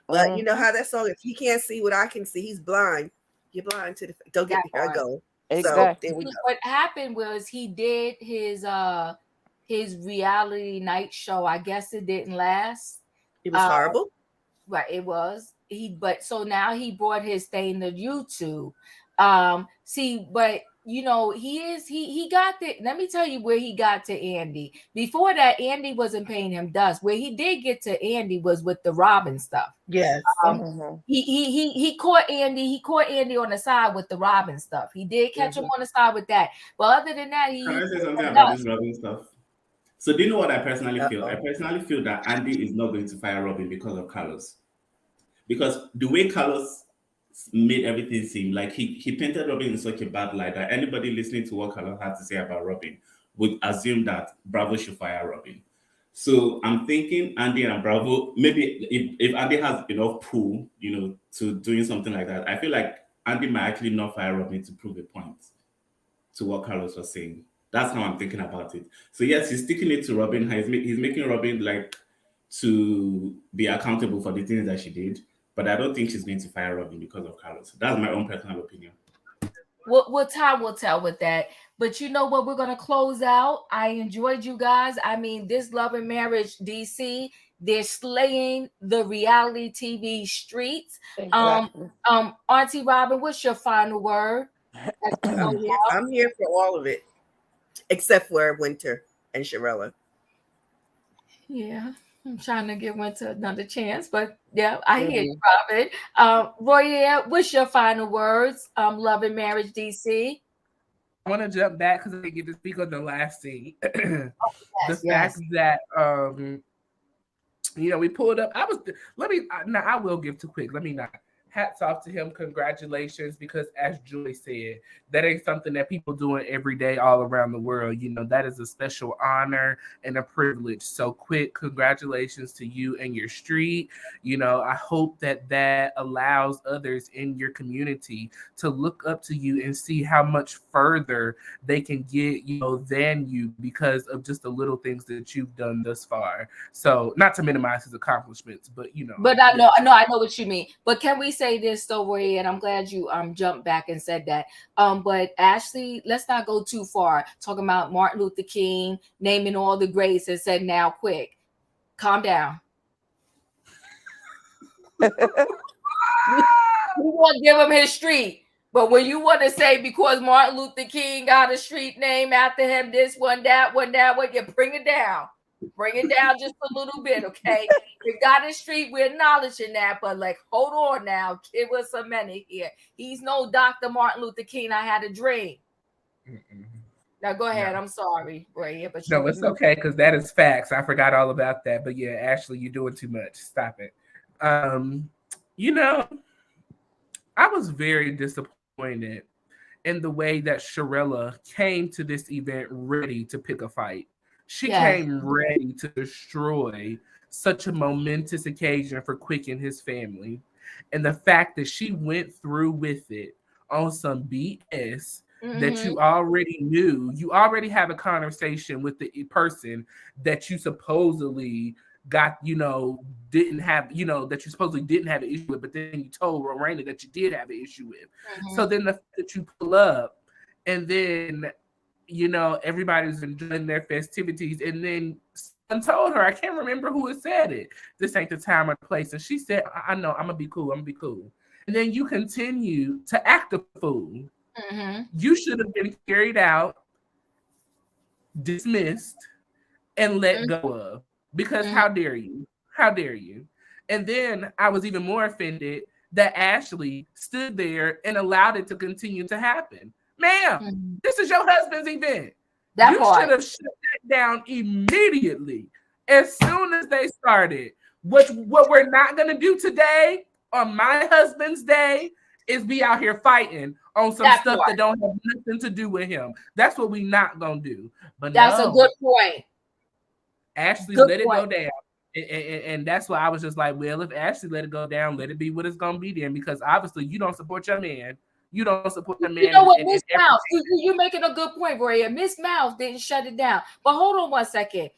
But you know how that song, if he can't see what I can see, he's blind. You're blind to the, don't get me, here I go. Exactly. So there we go. What happened was he did his reality night show. I guess it didn't last. It was horrible. Right, it was. But so now he brought his thing to YouTube. See, but he got the, let me tell you where he got to Andy. Before that, Andy wasn't paying him dust. Where he did get to Andy was with the Robin stuff. Yes. He caught Andy. He caught Andy on the side with the Robin stuff. He did catch him on the side with that. But other than that, Can I say something about this Robin stuff? So do you know what I personally feel? I personally feel that Andy is not going to fire Robin because of Carlos. Because the way Carlos made everything seem like he painted Robin in such a bad light that anybody listening to what Carlos had to say about Robin would assume that Bravo should fire Robin. So I'm thinking Andy and Bravo, maybe if Andy has enough pull, to doing something like that, I feel like Andy might actually not fire Robin to prove a point to what Carlos was saying. That's how I'm thinking about it. So yes, he's sticking it to Robin. He's making Robin like to be accountable for the things that she did. But I don't think she's going to fire Robin because of Carlos. That's my own personal opinion. What time will tell with that. But you know what? We're going to close out. I enjoyed you guys. I mean, this Love and Marriage DC, they're slaying the reality TV streets. Exactly. Auntie Robin, what's your final word? I'm here for all of it, except for Winter and Shirella. Yeah, I'm trying to give Winter another chance, but yeah, I hear you, Robin. Roya, what's your final words? Love and Marriage DC. I want to jump back because I didn't get to speak on the last scene. Fact that we pulled up. I will give to Quick. Let me not. Hats off to him. Congratulations, because as Joy said, that ain't something that people doing every day all around the world. That is a special honor and a privilege. So Quick, congratulations to you and your street. I hope that allows others in your community to look up to you and see how much further they can get, than you, because of just the little things that you've done thus far. So not to minimize his accomplishments, but But I know what you mean. But can we say this though, Roy? And I'm glad you jumped back and said that. But Ashley, let's not go too far. Talking about Martin Luther King, naming all the greats, and said, "Now, Quick, calm down." We want to give him his street, but when you want to say because Martin Luther King got a street name after him, this one, that one, you bring it down. Bring it down just a little bit, okay? We got his street, we're acknowledging that, but hold on now, give us a minute here. He's no Dr. Martin Luther King. I had a dream. Now go ahead. No. I'm sorry, Ray. But no, it's okay, because that is facts. I forgot all about that. But yeah, Ashley, you're doing too much. Stop it. I was very disappointed in the way that Shirella came to this event ready to pick a fight. She came ready to destroy such a momentous occasion for Quick and his family. And the fact that she went through with it on some BS that you already knew, you already have a conversation with the person that you supposedly got, didn't have, that you supposedly didn't have an issue with, but then you told Erana that you did have an issue with. So then the fact that you pull up and then everybody's enjoying their festivities, and then someone told her, I can't remember who had said it, this ain't the time or place, and she said, I know, I'm gonna be cool, and then you continue to act a fool. You should have been carried out, dismissed, and let go of, because how dare you? And then I was even more offended that Ashley stood there and allowed it to continue to happen. Ma'am, this is your husband's event. You should have shut that down immediately as soon as they started. What we're not going to do today on my husband's day is be out here fighting on some stuff that don't have nothing to do with him. That's what we're not going to do. But that's a good point. Ashley let it go down. And that's why I was just like, well, if Ashley let it go down, let it be what it's going to be then, because obviously you don't support your man. You don't support the man. You know what, Miss Mouse? You're making a good point, Roya. Miss Mouse didn't shut it down. But hold on one second.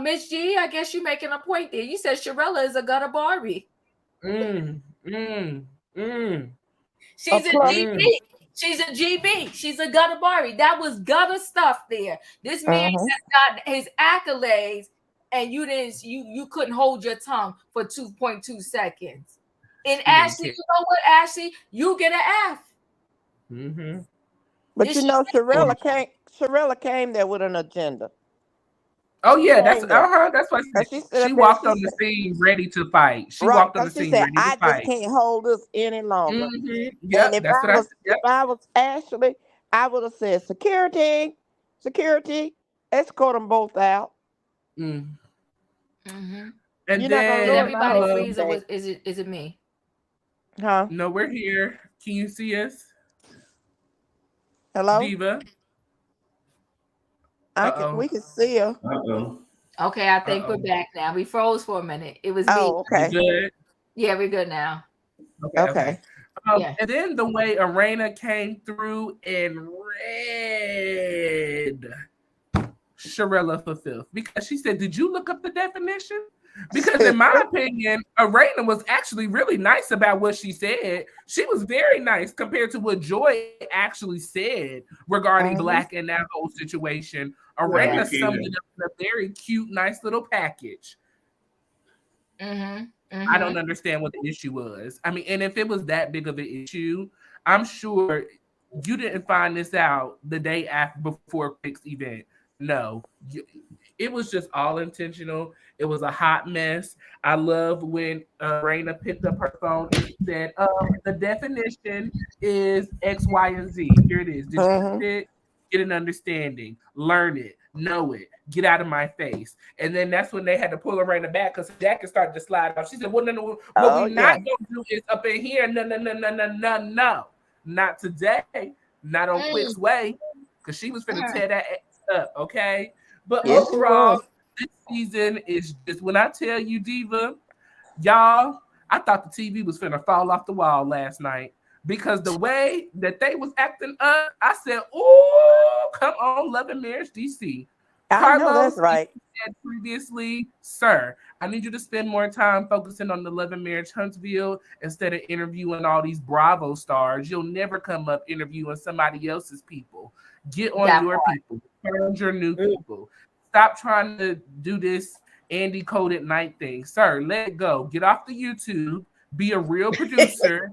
Miss G, I guess you're making a point there. You said Shirella is a gutter Barbie. She's a GB. She's a GB. She's a gutter Barbie. That was gutter stuff there. This man has got his accolades, and you couldn't hold your tongue for 2.2 seconds. And Ashley, you know what, Ashley? You get an F. But This you know, shit is Shirella came there with an agenda. Oh She yeah, that's came there. that's what I And said. she stood She up there and walked she on the said, scene ready to fight. She right, walked on the because she scene said, ready to I just fight. can't hold this any longer. And Yep, that's what I said. if Yep. I was Ashley, I would have said, security, escort them both out. Mm. Mm-hmm. And You're not gonna Did then ruin my everybody whole freeze or evening. is it me? Huh? no, we're here. Can you see us, Hello? Diva? We Uh-oh. can see her. Uh-oh. Okay, I think we're Uh-oh. back now. We froze for a minute. It was me. Oh, You okay. good? Yeah, we're good now. Okay, okay. Okay. Yeah. And then the way Erana came through in red, Shirella fulfilled. Because she said, did you look up the definition? Because in my opinion, Erana was actually really nice about what she said. She was very nice compared to what Joy actually said regarding Black and that whole situation. Erana summed it up in a very cute, nice little package. Mm-hmm. I don't understand what the issue was. I mean, and if it was that big of an issue, I'm sure you didn't find this out the day after before Quick's event. No, it was just all intentional. It was a hot mess. I love when Raina picked up her phone and she said, the definition is X, Y, and Z. Here it is. Did you get it? Get an understanding. Learn it. Know it. Get out of my face. And then that's when they had to pull Raina back because Jacket started to slide off. She said, well, no, what we not going to do is up in here. No. Not today. Not on Quick's way. Because she was finna tear that up, okay? But overall, this season is just, when I tell you, Diva, y'all, I thought the TV was finna fall off the wall last night because the way that they was acting up, I said, oh, come on, Love and Marriage DC. I know that's right. Said previously, sir, I need you to spend more time focusing on the Love and Marriage Huntsville instead of interviewing all these Bravo stars. You'll never come up interviewing somebody else's people. Get on your people. Find your new people. Stop trying to do this Andy coded night thing. Sir, let it go. Get off the YouTube. Be a real producer.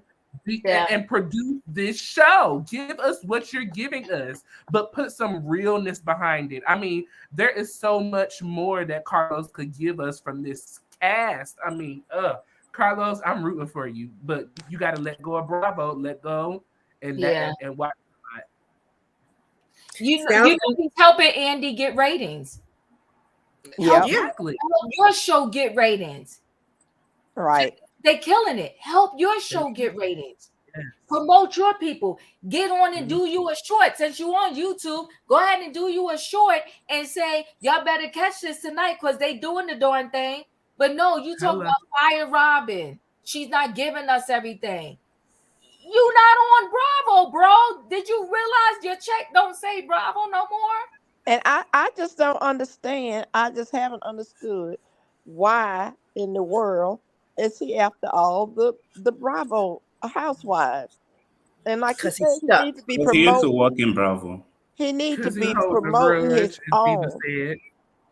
And produce this show. Give us what you're giving us, but put some realness behind it. I mean, there is so much more that Carlos could give us from this cast. I mean, Carlos, I'm rooting for you, but you got to let go of Bravo, let go, and watch. You know he's helping Andy get ratings. Exactly. Help your show get ratings. Right. They killing it. Help your show get ratings. Yes. Promote your people. Get on and do you a short. Since you on YouTube, go ahead and do you a short and say, y'all better catch this tonight because they doing the darn thing. But no, you talk about Fire Robin. She's not giving us everything. You not on Bravo, bro. Did you realize your check don't say Bravo no more? And I just don't understand. I just haven't understood why in the world is he after all the Bravo housewives. And like you said, he needs to be promoting. He used to work in Bravo. He needs to be promoting his own.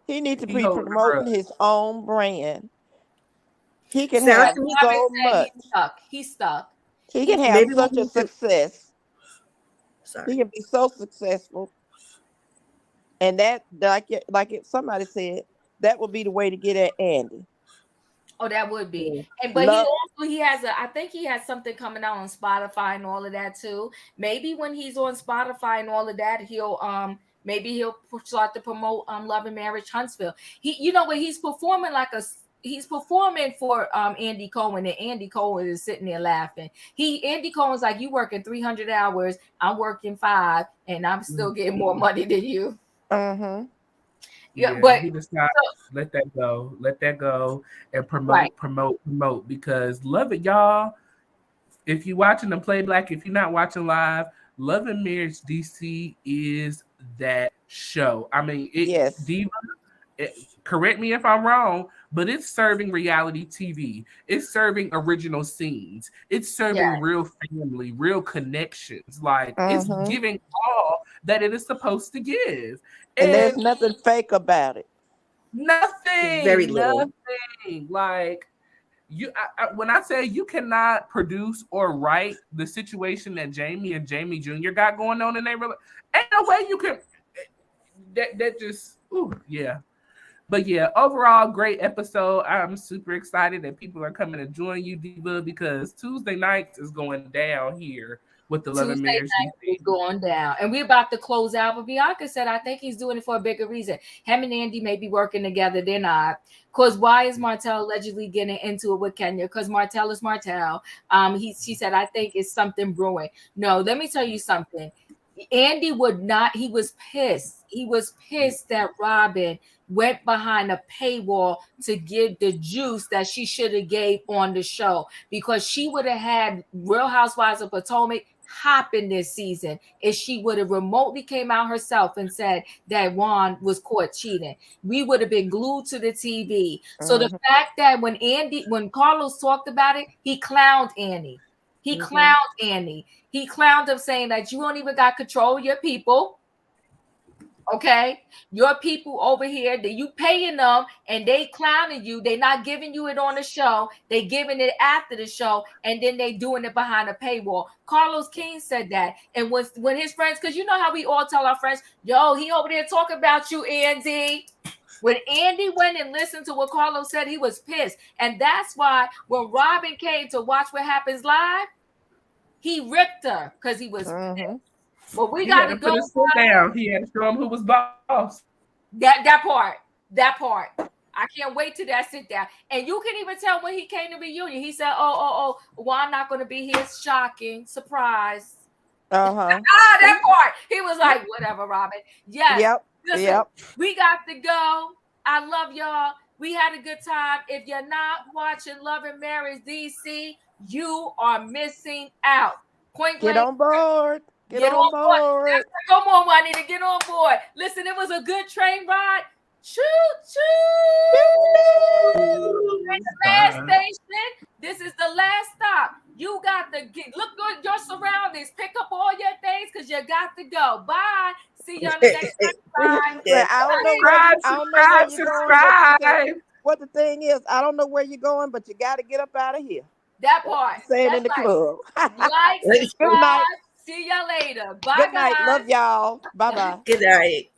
He needs to be promoting his own brand. He can have so much. He's stuck. He can have such a success. He can be so successful. And that, like somebody said, that would be the way to get at Andy. Oh, that would be. And but he has I think he has something coming out on Spotify and all of that too. Maybe when he's on Spotify and all of that, he'll maybe he'll start to promote Love and Marriage Huntsville. He's performing he's performing for Andy Cohen, and Andy Cohen is sitting there laughing. Andy Cohen's like, you working 300 hours, I'm working 5, and I'm still getting more money than you. Yeah, but he just not let that go and promote because love it, y'all. If you're watching them play black, if you're not watching live, Love and Marriage DC is that show. I mean, Diva, correct me if I'm wrong, but it's serving reality TV. It's serving original scenes. It's serving real family, real connections. Like it's giving all that it is supposed to give. And there's nothing fake about it. Nothing. Very little. Nothing. Like When I say you cannot produce or write the situation that Jamie and Jamie Jr. got going on in their relationship, ain't no way you can. That just, yeah. But yeah, overall, great episode. I'm super excited that people are coming to join you, Diva, because Tuesday nights is going down here with the Love and Marriage is going down. And we're about to close out. But Bianca said, I think he's doing it for a bigger reason. Him and Andy may be working together. They're not. Because why is Martell allegedly getting into it with Kenya? Because Martell is Martell. She said, I think it's something brewing. No, let me tell you something. Andy would not, he was pissed. He was pissed that Robin went behind a paywall to give the juice that she should have gave on the show, because she would have had Real Housewives of Potomac hopping this season if she would have remotely came out herself and said that Juan was caught cheating. We would have been glued to the TV. So the fact that when Carlos talked about it, he clowned Annie. He clowned Annie. He clowned him, saying that you don't even got control of your people. Okay, your people over here that you paying them and they clowning you. They not giving you it on the show. They giving it after the show, and then they doing it behind a paywall. Carlos King said that, and when his friends, because you know how we all tell our friends, yo, he over there talking about you, Andy. When Andy went and listened to what Carlos said, he was pissed, and that's why when Robin came to watch What Happens Live, he ripped her because he was pissed. But we got to go down. He had to show him who was boss. That part. I can't wait till that sit down. And you can even tell when he came to reunion, he said, "Oh, well, I'm not going to be here. Shocking, surprise." That part. He was like, "Whatever, Robin." Yes. Listen, we got to go. I love y'all. We had a good time. If you're not watching Love and Marriage DC, you are missing out. Point blank. Get on board. Get on board. Come on, Juanita, get on board. Listen, it was a good train ride. Choo choo. The last station. This is the last stop. You got to look at your surroundings. Pick up all your things because you got to go. Bye. See y'all next time. I don't know where you're going. What the thing is, I don't know where you're going, but you got to get up out of here. That part. Say it in the club. Like, subscribe. See y'all later. Bye. Good night. Love y'all. Bye-bye. Good night.